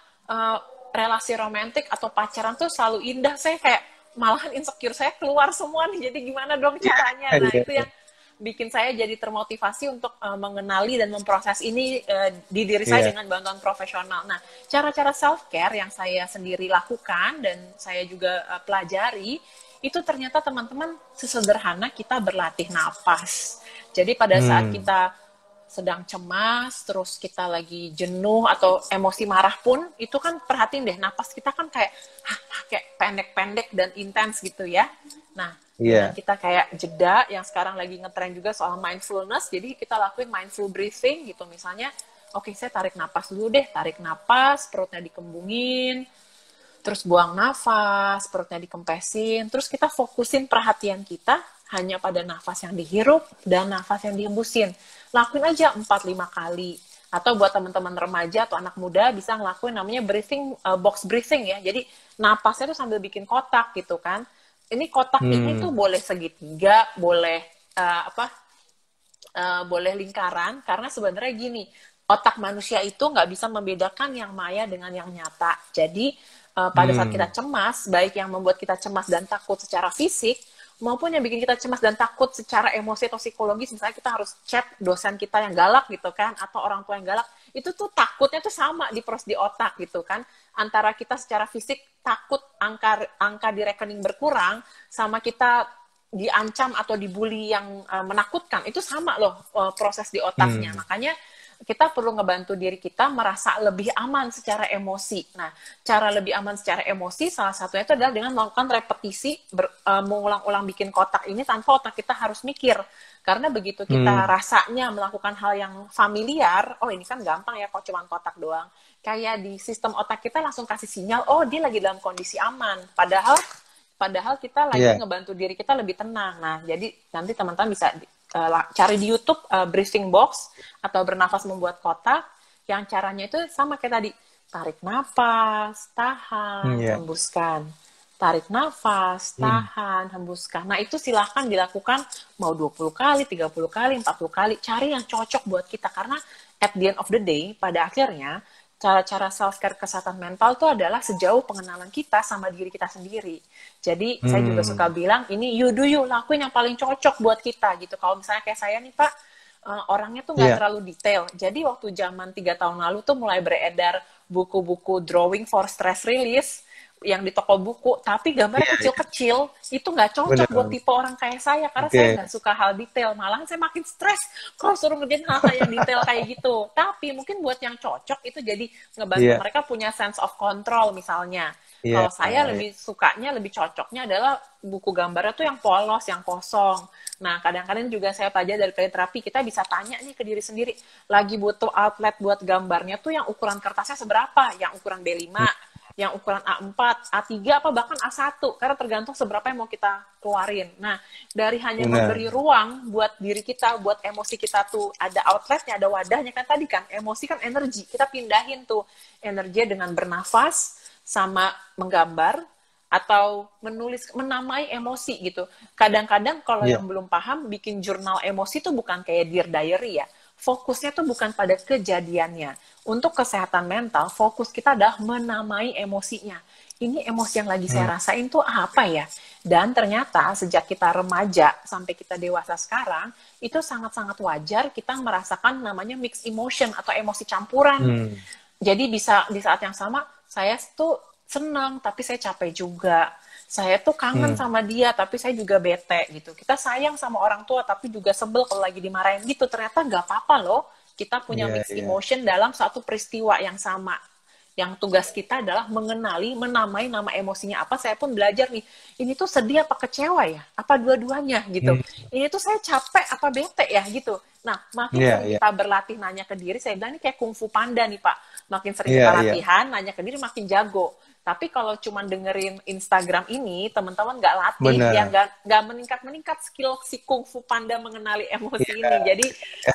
relasi romantis atau pacaran tuh selalu indah, saya kayak malahan insecure saya keluar semua nih, jadi gimana dong Iya, caranya. Nah iya, itu iya. yang bikin saya jadi termotivasi untuk mengenali dan memproses ini di diri saya Iya. dengan bantuan profesional. Nah, cara-cara self care yang saya sendiri lakukan dan saya juga pelajari itu ternyata teman-teman sesederhana kita berlatih napas. Jadi pada saat Hmm. kita sedang cemas, terus kita lagi jenuh atau emosi marah pun, itu kan perhatiin deh, napas kita kan kayak pendek-pendek dan intens gitu ya. Nah, dengan Iya. kita kayak jeda, yang sekarang lagi ngetren juga soal mindfulness, jadi kita lakuin mindful breathing gitu. Misalnya, oke, saya tarik napas dulu deh, tarik napas, perutnya dikembungin, terus buang nafas, perutnya dikempesin, terus kita fokusin perhatian kita hanya pada nafas yang dihirup dan nafas yang dihembusin. Lakuin aja 4-5 kali. Atau buat teman-teman remaja atau anak muda bisa ngelakuin namanya breathing, box breathing ya. Jadi napasnya tuh sambil bikin kotak gitu kan. Ini kotak ini tuh Hmm. boleh segitiga, boleh apa? Boleh lingkaran, karena sebenarnya gini, otak manusia itu nggak bisa membedakan yang maya dengan yang nyata. Jadi pada saat kita Hmm. cemas, baik yang membuat kita cemas dan takut secara fisik, maupun yang bikin kita cemas dan takut secara emosi atau psikologis, misalnya kita harus chat dosen kita yang galak gitu kan, atau orang tua yang galak, itu tuh takutnya tuh sama di otak gitu kan, antara kita secara fisik takut angka di rekening berkurang, sama kita diancam atau dibully yang menakutkan, itu sama loh proses di otaknya. Hmm. Makanya kita perlu ngebantu diri kita merasa lebih aman secara emosi. Nah, cara lebih aman secara emosi salah satunya itu adalah dengan melakukan repetisi, mengulang-ulang bikin kotak ini tanpa otak kita harus mikir. Karena begitu kita Hmm. rasanya melakukan hal yang familiar, oh ini kan gampang ya kok cuma kotak doang. Kayak di sistem otak kita langsung kasih sinyal, oh dia lagi dalam kondisi aman. Padahal kita lagi Iya. ngebantu diri kita lebih tenang. Nah, jadi nanti teman-teman bisa cari di YouTube breathing box atau bernafas membuat kotak, yang caranya itu sama kayak tadi. Tarik nafas, tahan, Iya. hembuskan. Tarik nafas, Hmm. tahan, hembuskan. Nah, itu silahkan dilakukan mau 20 kali, 30 kali, 40 kali. Cari yang cocok buat kita. Karena at the end of the day, pada akhirnya, cara-cara self-care kesehatan mental itu adalah sejauh pengenalan kita sama diri kita sendiri. Jadi saya juga suka Hmm. bilang, ini you do you, lakuin yang paling cocok buat kita gitu. Kalau misalnya kayak saya nih Pak, orangnya tuh nggak Iya. terlalu detail. Jadi waktu zaman 3 tahun lalu tuh mulai beredar buku-buku drawing for stress release yang di toko buku, tapi gambarnya Iya. Iya. kecil-kecil, itu nggak cocok buat Benar. tipe orang kayak saya, karena saya Oke. nggak suka hal detail, malahan saya makin stres kalau suruh ngerjain hal-hal yang detail kayak gitu. Tapi mungkin buat yang cocok itu jadi ngebantu Iya. mereka punya sense of control misalnya. Iya. Kalau saya lebih sukanya, lebih cocoknya adalah buku gambarnya tuh yang polos, yang kosong. Nah, kadang-kadang juga saya pelajari dari terapi, kita bisa tanya nih ke diri sendiri, lagi butuh outlet buat gambarnya tuh yang ukuran kertasnya seberapa? Yang ukuran B5, yang ukuran A4, A3, apa bahkan A1, karena tergantung seberapa yang mau kita keluarin. Nah, dari hanya Benar. memberi ruang buat diri kita, buat emosi kita tuh ada outletnya, ada wadahnya, kan tadi kan, emosi kan energi, kita pindahin tuh energi dengan bernafas, sama menggambar, atau menulis, menamai emosi gitu. Kadang-kadang kalau Iya. yang belum paham, bikin jurnal emosi tuh bukan kayak Dear Diary ya, fokusnya tuh bukan pada kejadiannya. Untuk kesehatan mental, fokus kita adalah menamai emosinya. Ini emosi yang lagi Hmm. saya rasain tuh apa ya? Dan ternyata sejak kita remaja sampai kita dewasa sekarang, itu sangat-sangat wajar kita merasakan namanya mixed emotion atau emosi campuran. Hmm. Jadi bisa di saat yang sama, saya tuh senang, tapi saya capek juga. Saya tuh kangen Hmm. sama dia, tapi saya juga bete gitu. Kita sayang sama orang tua, tapi juga sebel kalau lagi dimarahin gitu. Ternyata nggak apa-apa loh, kita punya Iya. mixed Iya. emotion dalam satu peristiwa yang sama. Yang tugas kita adalah mengenali, menamai nama emosinya apa. Saya pun belajar nih, ini tuh sedih apa kecewa ya? Apa dua-duanya gitu. Ini tuh saya capek apa bete ya gitu. Nah, makin sering kita berlatih nanya ke diri, saya bilang ini kayak kungfu panda nih Pak. Makin sering kita latihan, nanya ke diri makin jago. Tapi kalau cuma dengerin Instagram ini, teman-teman nggak latih, ya nggak meningkat skill si kungfu panda mengenali emosi ini. Jadi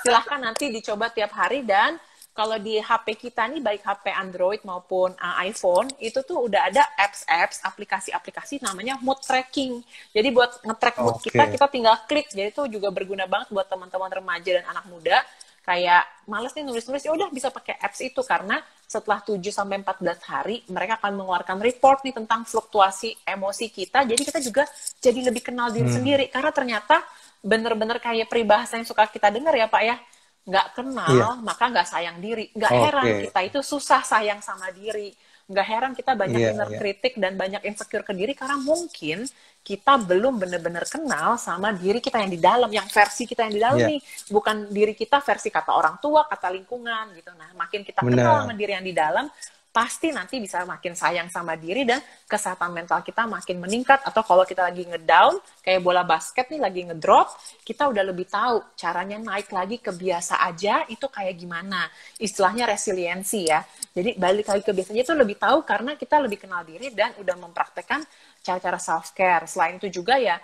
silahkan nanti dicoba tiap hari. Dan kalau di HP kita nih, baik HP Android maupun iPhone, itu tuh udah ada apps, aplikasi-aplikasi namanya mood tracking. Jadi buat nge-track mood kita tinggal klik. Jadi itu juga berguna banget buat teman-teman remaja dan anak muda. Kayak males nih nulis-nulis, ya udah bisa pakai apps itu, karena setelah 7-14 hari mereka akan mengeluarkan report nih tentang fluktuasi emosi kita. Jadi kita juga jadi lebih kenal diri sendiri, karena ternyata bener-bener kayak peribahasa yang suka kita dengar ya Pak ya, nggak kenal maka nggak sayang diri. Nggak heran kita itu susah sayang sama diri, nggak heran kita banyak inner kritik dan banyak insecure ke diri, karena mungkin kita belum benar-benar kenal sama diri kita yang di dalam, yang versi kita yang di dalam nih, bukan diri kita versi kata orang tua, kata lingkungan gitu. Nah, makin kita kenal sama diri yang di dalam, pasti nanti bisa makin sayang sama diri dan kesehatan mental kita makin meningkat. Atau kalau kita lagi ngedown, kayak bola basket nih lagi ngedrop, kita udah lebih tahu caranya naik lagi ke biasa aja itu kayak gimana. Istilahnya resiliensi ya. Jadi balik lagi ke biasanya itu lebih tahu karena kita lebih kenal diri dan udah mempraktekkan cara-cara self-care. Selain itu juga ya,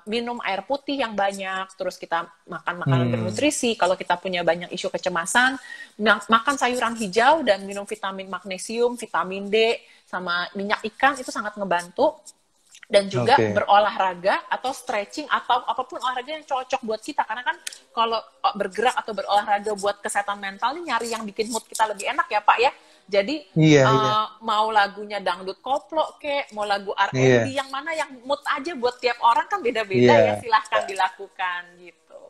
minum air putih yang banyak, terus kita makan makanan bernutrisi. Kalau kita punya banyak isu kecemasan, makan sayuran hijau dan minum vitamin magnesium, vitamin D, sama minyak ikan, itu sangat ngebantu. Dan juga berolahraga atau stretching atau apapun olahraga yang cocok buat kita. Karena kan kalau bergerak atau berolahraga buat kesehatan mental ini nyari yang bikin mood kita lebih enak ya Pak ya. Jadi mau lagunya dangdut koplo mau lagu R&B yang mana yang mood aja buat tiap orang kan beda-beda ya, silahkan dilakukan gitu.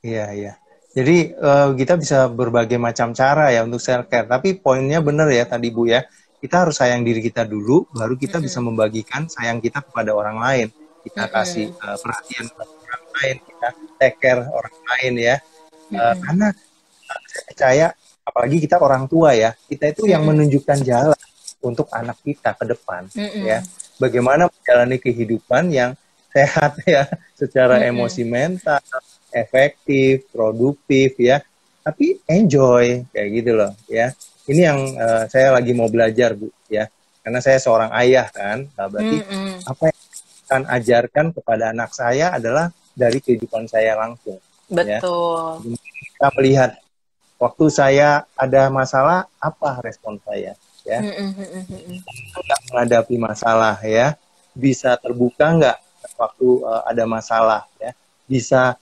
Iya. Jadi kita bisa berbagai macam cara ya untuk self care. Tapi poinnya benar ya tadi Bu ya. Kita harus sayang diri kita dulu, baru kita bisa membagikan sayang kita kepada orang lain. Kita kasih perhatian kepada orang lain, kita take care orang lain ya. Karena saya percaya, apalagi kita orang tua ya, kita itu yang menunjukkan jalan untuk anak kita ke depan ya. Bagaimana menjalani kehidupan yang sehat ya, secara emosi mental, efektif, produktif ya, tapi enjoy kayak gitu loh ya. Ini yang saya lagi mau belajar Bu ya, karena saya seorang ayah kan. Nah, berarti apa yang akan ajarkan kepada anak saya adalah dari kehidupan saya langsung. Betul. Ya. Kita melihat waktu saya ada masalah, apa respon saya ya. Nggak menghadapi masalah ya, bisa terbuka nggak waktu ada masalah ya, bisa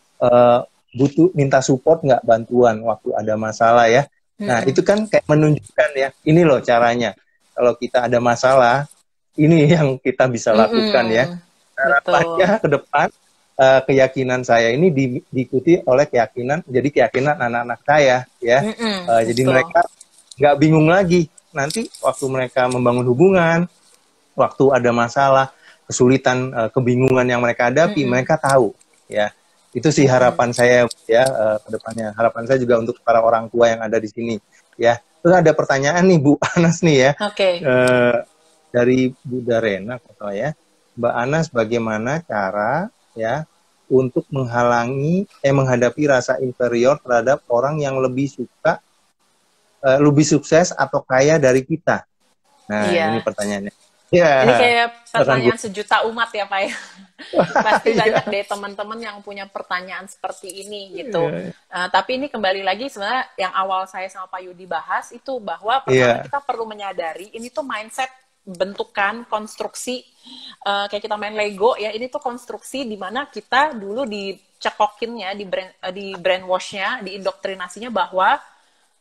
butuh minta support nggak, bantuan waktu ada masalah ya. Nah itu kan kayak menunjukkan ya, ini loh caranya kalau kita ada masalah, ini yang kita bisa lakukan ya. Harapannya ke depan keyakinan saya ini diikuti oleh keyakinan anak-anak saya ya. Jadi mereka nggak bingung lagi nanti waktu mereka membangun hubungan, waktu ada masalah, kesulitan, kebingungan yang mereka hadapi, mereka tahu ya. Itu sih harapan saya ya ke depannya. Harapan saya juga untuk para orang tua yang ada di sini ya. Terus ada pertanyaan nih Bu Anas nih ya. Dari Bu Darena katanya, Mbak Anas, bagaimana cara ya untuk menghadapi rasa inferior terhadap orang yang lebih lebih sukses atau kaya dari kita? Nah, ini pertanyaannya. Ini kayak pertanyaan sejuta umat ya Pak ya. Pasti banyak deh teman-teman yang punya pertanyaan seperti ini gitu. Tapi ini kembali lagi sebenarnya yang awal saya sama Pak Yudi bahas itu bahwa pertama kita perlu menyadari ini tuh mindset bentukan konstruksi kayak kita main Lego ya, ini tuh konstruksi di mana kita dulu dicekokinnya, di brainwash-nya, diindoktrinasinya bahwa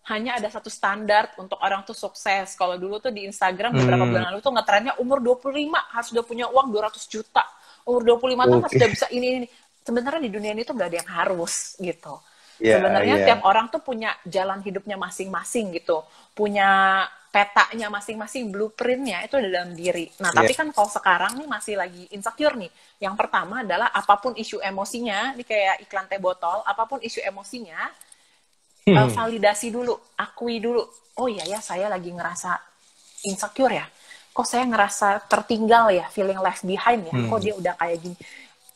hanya ada satu standar untuk orang tuh sukses. Kalau dulu tuh di Instagram beberapa bulan lalu tuh ngetrennya umur 25 harus udah punya uang 200 juta. Umur 25 tahun harus udah bisa ini. Sebenarnya di dunia ini tuh gak ada yang harus gitu. Sebenarnya tiap orang tuh punya jalan hidupnya masing-masing gitu. Punya petanya masing-masing, blueprintnya itu ada dalam diri. Nah, tapi kan kalau sekarang nih masih lagi insecure nih. Yang pertama adalah apapun isu emosinya, ini kayak iklan teh botol, apapun isu emosinya, validasi dulu, akui dulu. Oh iya ya, saya lagi ngerasa insecure ya, kok saya ngerasa tertinggal ya, feeling left behind ya, kok dia udah kayak gini.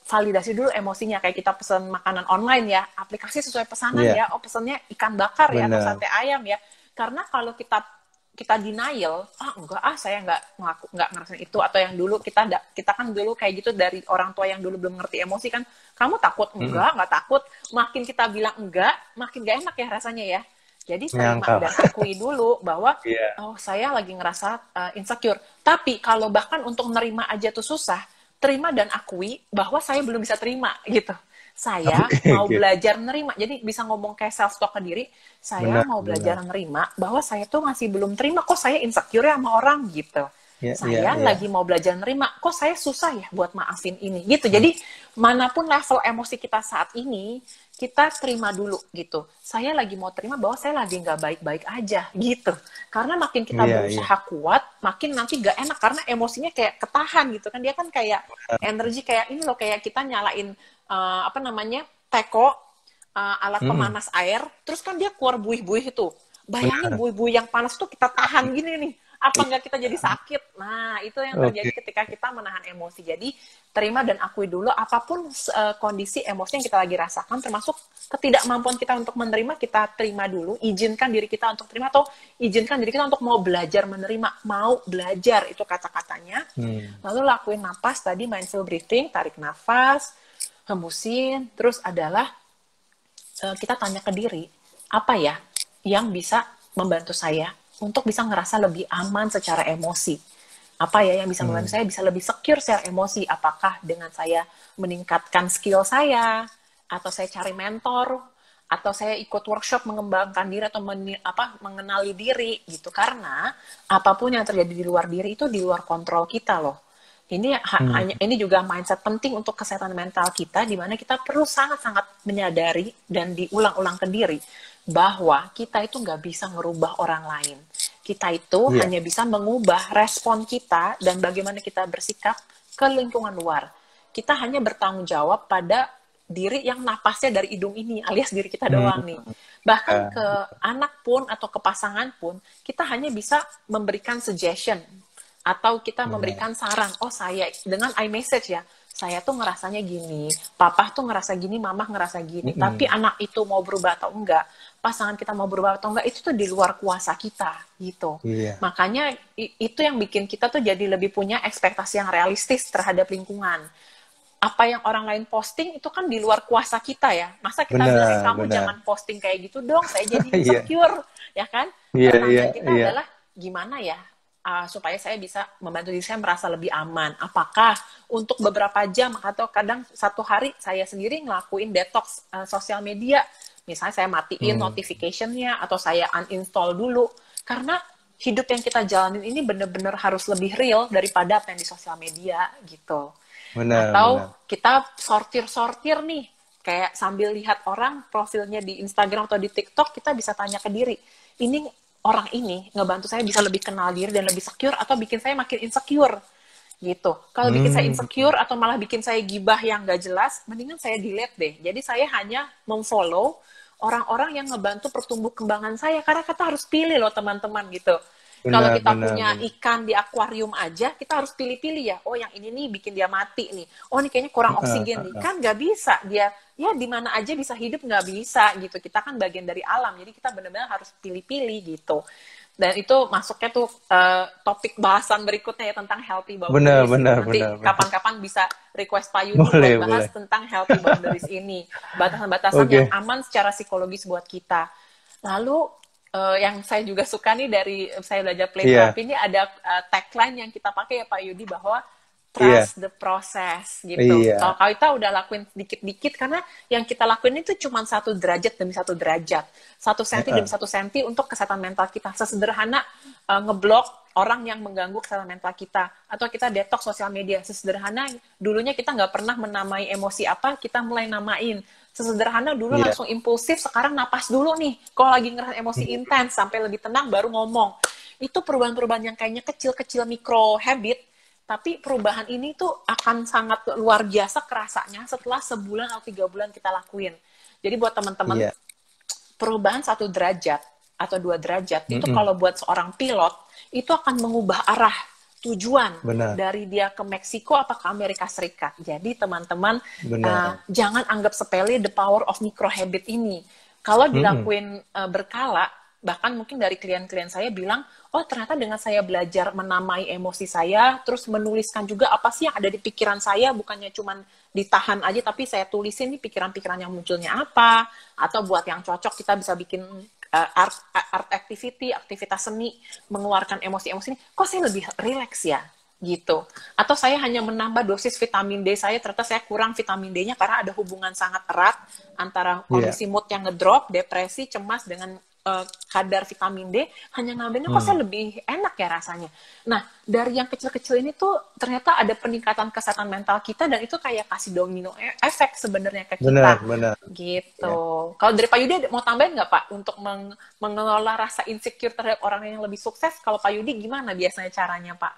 Validasi dulu emosinya, kayak kita pesan makanan online ya, aplikasi sesuai pesanan ya, oh pesannya ikan bakar ya, atau sate ayam ya. Karena kalau kita denial, enggak saya nggak ngerasain itu, atau yang dulu kita kan dulu kayak gitu dari orang tua yang dulu belum ngerti emosi kan, kamu takut nggak takut, makin kita bilang enggak, makin gak enak ya rasanya ya. Jadi terima dan akui dulu bahwa oh saya lagi ngerasa insecure. Tapi kalau bahkan untuk nerima aja tuh susah, terima dan akui bahwa saya belum bisa terima gitu. Saya mau belajar nerima. Jadi bisa ngomong kayak self talk ke diri, saya mau belajar nerima bahwa saya tuh masih belum terima, kok saya insecure ya sama orang gitu. Saya lagi mau belajar nerima, kok saya susah ya buat maafin ini gitu. Jadi manapun level emosi kita saat ini, kita terima dulu gitu. Saya lagi mau terima bahwa saya lagi nggak baik-baik aja gitu. Karena makin kita berusaha kuat, makin nanti nggak enak karena emosinya kayak ketahan gitu kan. Dia kan kayak energi kayak ini loh, kayak kita nyalain teko, alat pemanas air, terus kan dia keluar buih-buih itu. Bayangin buih-buih yang panas tuh kita tahan gini nih. Apa nggak kita jadi sakit? Nah, itu yang terjadi ketika kita menahan emosi. Jadi, terima dan akui dulu apapun kondisi emosi yang kita lagi rasakan, termasuk ketidakmampuan kita untuk menerima, kita terima dulu, izinkan diri kita untuk terima, atau izinkan diri kita untuk mau belajar menerima, mau belajar, itu kata-katanya. Lalu lakuin napas, tadi mindful breathing, tarik nafas, hembusin, terus adalah kita tanya ke diri, apa ya yang bisa membantu saya untuk bisa ngerasa lebih aman secara emosi. Apa ya yang bisa membantu saya bisa lebih secure secara emosi? Apakah dengan saya meningkatkan skill saya, atau saya cari mentor, atau saya ikut workshop mengembangkan diri, atau mengenali diri gitu. Karena apapun yang terjadi di luar diri itu di luar kontrol kita loh. Ini juga mindset penting untuk kesehatan mental kita, di mana kita perlu sangat-sangat menyadari dan diulang-ulang ke diri bahwa kita itu nggak bisa ngerubah orang lain. Kita itu hanya bisa mengubah respon kita dan bagaimana kita bersikap ke lingkungan luar. Kita hanya bertanggung jawab pada diri yang napasnya dari hidung ini, alias diri kita doang nih. Bahkan ke anak pun atau ke pasangan pun, kita hanya bisa memberikan suggestion atau kita memberikan saran. Oh saya, dengan iMessage ya, saya tuh ngerasanya gini, papa tuh ngerasa gini, mama ngerasa gini. Tapi anak itu mau berubah atau enggak, pasangan kita mau berubah atau enggak, itu tuh di luar kuasa kita gitu. Makanya itu yang bikin kita tuh jadi lebih punya ekspektasi yang realistis terhadap lingkungan. Apa yang orang lain posting itu kan di luar kuasa kita ya. Masa kita bilang kamu jangan posting kayak gitu dong, saya jadi insecure, ya kan? Pertanyaan kita adalah gimana ya supaya saya bisa membantu diri saya merasa lebih aman. Apakah untuk beberapa jam atau kadang satu hari saya sendiri ngelakuin detox sosial media. Misalnya saya matiin notification-nya atau saya uninstall dulu. Karena hidup yang kita jalanin ini bener-bener harus lebih real daripada apa yang di sosial media gitu. Atau kita sortir-sortir nih. Kayak sambil lihat orang profilnya di Instagram atau di TikTok, kita bisa tanya ke diri, ini orang ini ngebantu saya bisa lebih kenal diri dan lebih secure atau bikin saya makin insecure gitu. Kalau bikin saya insecure atau malah bikin saya gibah yang gak jelas, mendingan saya delete deh. Jadi saya hanya memfollow orang-orang yang ngebantu pertumbuh kembangan saya, karena kita harus pilih loh teman-teman gitu. Kalau kita punya ikan di akuarium aja, kita harus pilih-pilih ya. Oh yang ini nih bikin dia mati nih. Oh ini kayaknya kurang oksigen nih. Kan nggak bisa dia ya di mana aja bisa hidup, nggak bisa gitu. Kita kan bagian dari alam, jadi kita benar-benar harus pilih-pilih gitu. Dan itu masuknya tuh topik bahasan berikutnya ya tentang healthy boundaries. Nanti kapan-kapan bisa request Pak Yudi buat bahas tentang healthy boundaries ini. Batasan-batasan yang aman secara psikologis buat kita. Lalu yang saya juga suka nih dari saya belajar play therapy ini ada tagline yang kita pakai ya Pak Yudi, bahwa trust the process gitu. Kalau kita udah lakuin dikit-dikit, karena yang kita lakuin itu cuma 1 derajat demi 1 derajat, 1 senti demi 1 senti untuk kesehatan mental kita. Sesederhana ngeblok orang yang mengganggu kesehatan mental kita, atau kita detox sosial media. Sesederhana dulunya kita nggak pernah menamai emosi apa, kita mulai namain. Sesederhana dulu langsung impulsif, sekarang napas dulu nih. Kalau lagi ngerasa emosi intens, sampai lebih tenang baru ngomong. Itu perubahan-perubahan yang kayaknya kecil-kecil micro habit, tapi perubahan ini tuh akan sangat luar biasa kerasanya setelah sebulan atau 3 bulan kita lakuin. Jadi buat teman-teman, perubahan 1 derajat atau 2 derajat, itu kalau buat seorang pilot, itu akan mengubah arah tujuan Benar, dari dia ke Meksiko apa ke Amerika Serikat. Jadi teman-teman benar. jangan anggap sepele the power of micro habit ini. Kalau Mm-mm. dilakuin berkala, bahkan mungkin dari klien-klien saya bilang, oh ternyata dengan saya belajar menamai emosi saya, terus menuliskan juga apa sih yang ada di pikiran saya, bukannya cuma ditahan aja, tapi saya tulisin nih pikiran-pikiran yang munculnya apa, atau buat yang cocok kita bisa bikin art activity, aktivitas seni, mengeluarkan emosi-emosi ini, kok saya lebih rileks ya, gitu. Atau saya hanya menambah dosis vitamin D saya, ternyata saya kurang vitamin D-nya karena ada hubungan sangat erat antara Iya. kondisi mood yang ngedrop, depresi, cemas dengan kadar vitamin D, hanya ngambilnya kok saya lebih enak ya rasanya. Nah, dari yang kecil-kecil ini tuh ternyata ada peningkatan kesehatan mental kita dan itu kayak kasih domino efek sebenarnya ke Benar, kita. benar. Gitu. Ya. Kalau dari Pak Yudi mau tambahin nggak Pak untuk mengelola rasa insecure terhadap orang yang lebih sukses? Kalau Pak Yudi gimana biasanya caranya Pak?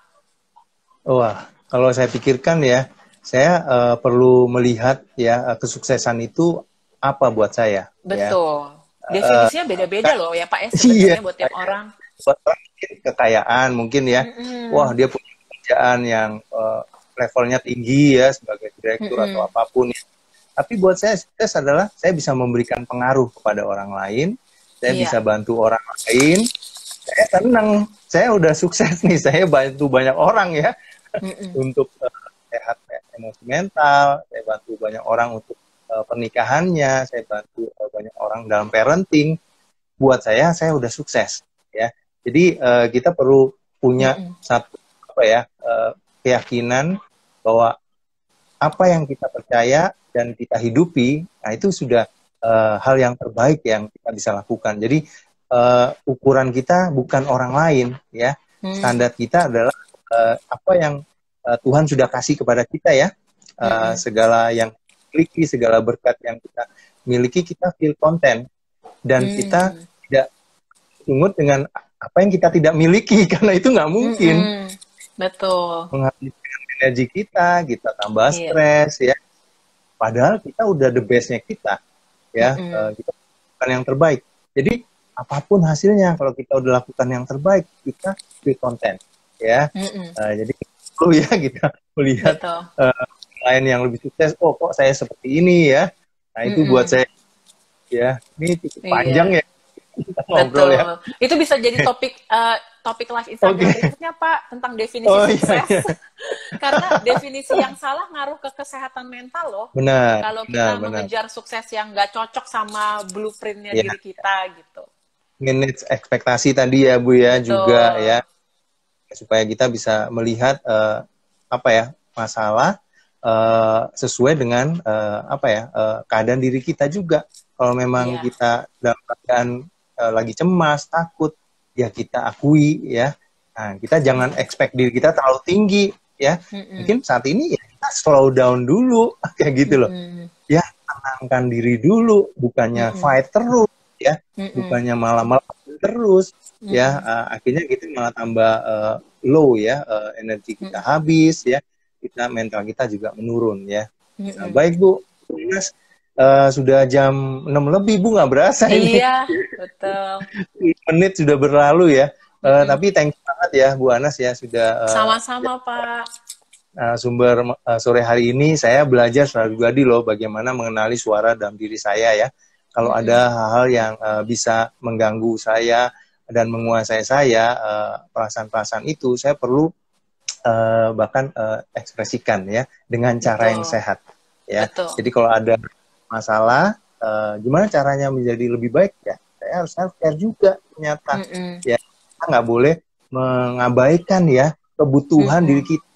Wah, kalau saya pikirkan ya, saya perlu melihat ya kesuksesan itu apa buat saya, ya. Betul. Definisinya beda-beda Kan, loh ya Pak ya iya, sebenarnya buat tiap orang. buat orang mungkin kekayaan mungkin ya. Wah, Mm-mm. dia punya pekerjaan yang levelnya tinggi ya sebagai direktur atau Mm-mm. apapun ya. Tapi buat saya sukses adalah saya bisa memberikan pengaruh kepada orang lain, saya bisa Iya. bantu orang lain, saya senang, saya udah sukses nih, saya bantu banyak orang ya Mm-mm. untuk sehat emosi mental, saya bantu banyak orang untuk pernikahannya, saya bantu banyak orang dalam parenting. Buat saya udah sukses ya. Jadi kita perlu punya Mm-mm. satu apa ya keyakinan bahwa apa yang kita percaya dan kita hidupi, nah itu sudah hal yang terbaik yang kita bisa lakukan. Jadi ukuran kita bukan orang lain ya. Mm. Standar kita adalah apa yang Tuhan sudah kasih kepada kita ya. Mm-mm. Segala yang miliki, segala berkat yang kita miliki, kita feel content dan kita Mm. tidak sungut dengan apa yang kita tidak miliki karena itu nggak mungkin Mm-mm. Betul. menghabiskan energi kita tambah Iya. stres ya. Padahal kita udah the bestnya kita ya, Mm-mm. kita lakukan yang terbaik. Jadi apapun hasilnya kalau kita udah lakukan yang terbaik kita feel content ya. Mm-mm. Jadi perlu ya kita melihat Betul. lain yang lebih sukses. Oh kok saya seperti ini ya. Nah itu buat Mm-mm. saya ya. Ini cukup panjang Iya. ya kita ngobrol ya. Betul. Itu bisa jadi topik live Instagram Oke. berikutnya Pak tentang definisi Oh iya, sukses. iya. Karena definisi yang salah ngaruh ke kesehatan mental loh. Benar, Kalau benar, kita benar. mengejar sukses yang nggak cocok sama blueprintnya Ya, diri kita gitu. manage ekspektasi tadi ya Bu ya juga Betul. ya supaya kita bisa melihat apa ya masalah sesuai dengan apa ya keadaan diri kita juga. Kalau memang Iya. kita dalam keadaan lagi cemas, takut, ya kita akui ya. Nah, kita jangan expect diri kita terlalu tinggi ya. Mm-mm. Mungkin saat ini ya kita slow down dulu kayak gitu loh. Mm-mm. Ya, tenangkan diri dulu, bukannya Mm-mm. fight terus ya, Mm-mm. bukannya malah terus ya. Mm-mm. Akhirnya kita malah tambah low ya, energi kita habis ya, kita mental kita juga menurun ya. Nah, Mm-mm. baik Bu, Mas, sudah jam 6 lebih Bu, nggak berasa ini. Iya, betul. Menit sudah berlalu ya. Mm-mm. Tapi thank you banget ya Bu Anas ya sudah Sama-sama Pak. sumber sore hari ini. Saya belajar secara pribadi loh bagaimana mengenali suara dalam diri saya ya. Kalau Mm-mm. ada hal-hal yang bisa mengganggu saya dan menguasai saya, perasaan-perasaan itu saya perlu bahkan ekspresikan ya dengan cara yang Betul. sehat ya. Betul. Jadi kalau ada masalah, gimana caranya menjadi lebih baik ya? Saya harus self care juga ternyata. Mm-mm. Ya, kita nggak boleh mengabaikan ya kebutuhan Mm-mm. diri kita.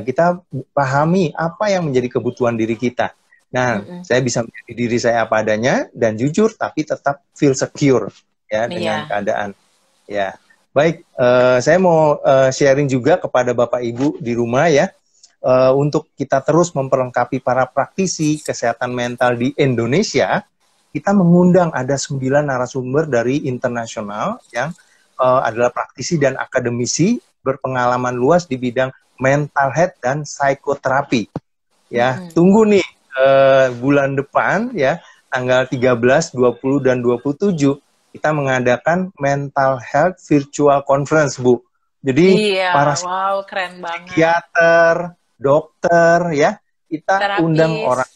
Kita pahami apa yang menjadi kebutuhan diri kita. Nah, Mm-mm. saya bisa menjadi diri saya apa adanya dan jujur, tapi tetap feel secure ya dengan Iya. keadaan. Ya, baik. Saya mau sharing juga kepada Bapak Ibu di rumah ya, untuk kita terus memperlengkapi para praktisi kesehatan mental di Indonesia. Kita mengundang ada 9 narasumber dari internasional yang adalah praktisi dan akademisi berpengalaman luas di bidang mental health dan psikoterapi. Ya, tunggu nih bulan depan ya, tanggal 13, 20 dan 27 kita mengadakan mental health virtual conference, Bu. Jadi Iya, para wow, keren banget. psikiater, dokter, ya, kita Terapis. undang orang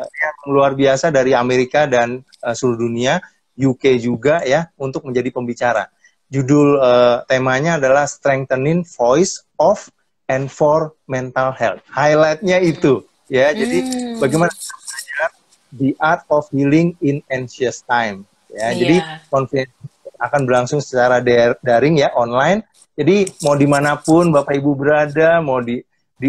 yang luar biasa dari Amerika dan seluruh dunia, UK juga ya, untuk menjadi pembicara. Judul temanya adalah Strengthening Voice of and for Mental Health. Highlightnya itu, ya. Jadi bagaimana belajar the art of healing in anxious time. Ya, jadi konferensi akan berlangsung secara daring ya, online. Jadi mau dimanapun Bapak Ibu berada, mau di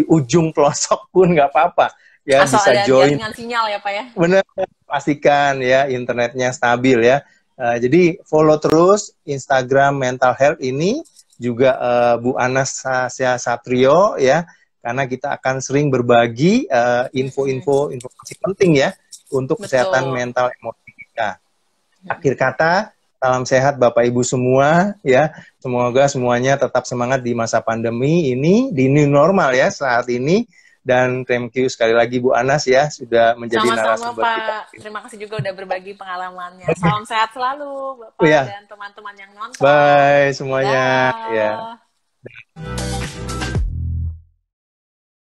ujung pelosok pun nggak apa-apa. Ya, asal bisa ada join. jaringan sinyal ya Pak ya. Benar, pastikan ya internetnya stabil ya. Jadi follow terus Instagram Mental Health ini, juga Bu Anastasia Satrio ya, karena kita akan sering berbagi info-info informasi penting ya untuk kesehatan mental emosi kita. Akhir kata, salam sehat Bapak Ibu semua ya. Semoga semuanya tetap semangat di masa pandemi ini, di new normal ya saat ini. Dan thank you sekali lagi Bu Anas ya, sudah menjadi narasumber Sama-sama kita. Pak. Terima kasih juga udah berbagi pengalamannya. Salam sehat selalu Bapak dan teman-teman yang nonton. Bye semuanya. Dah. Ya.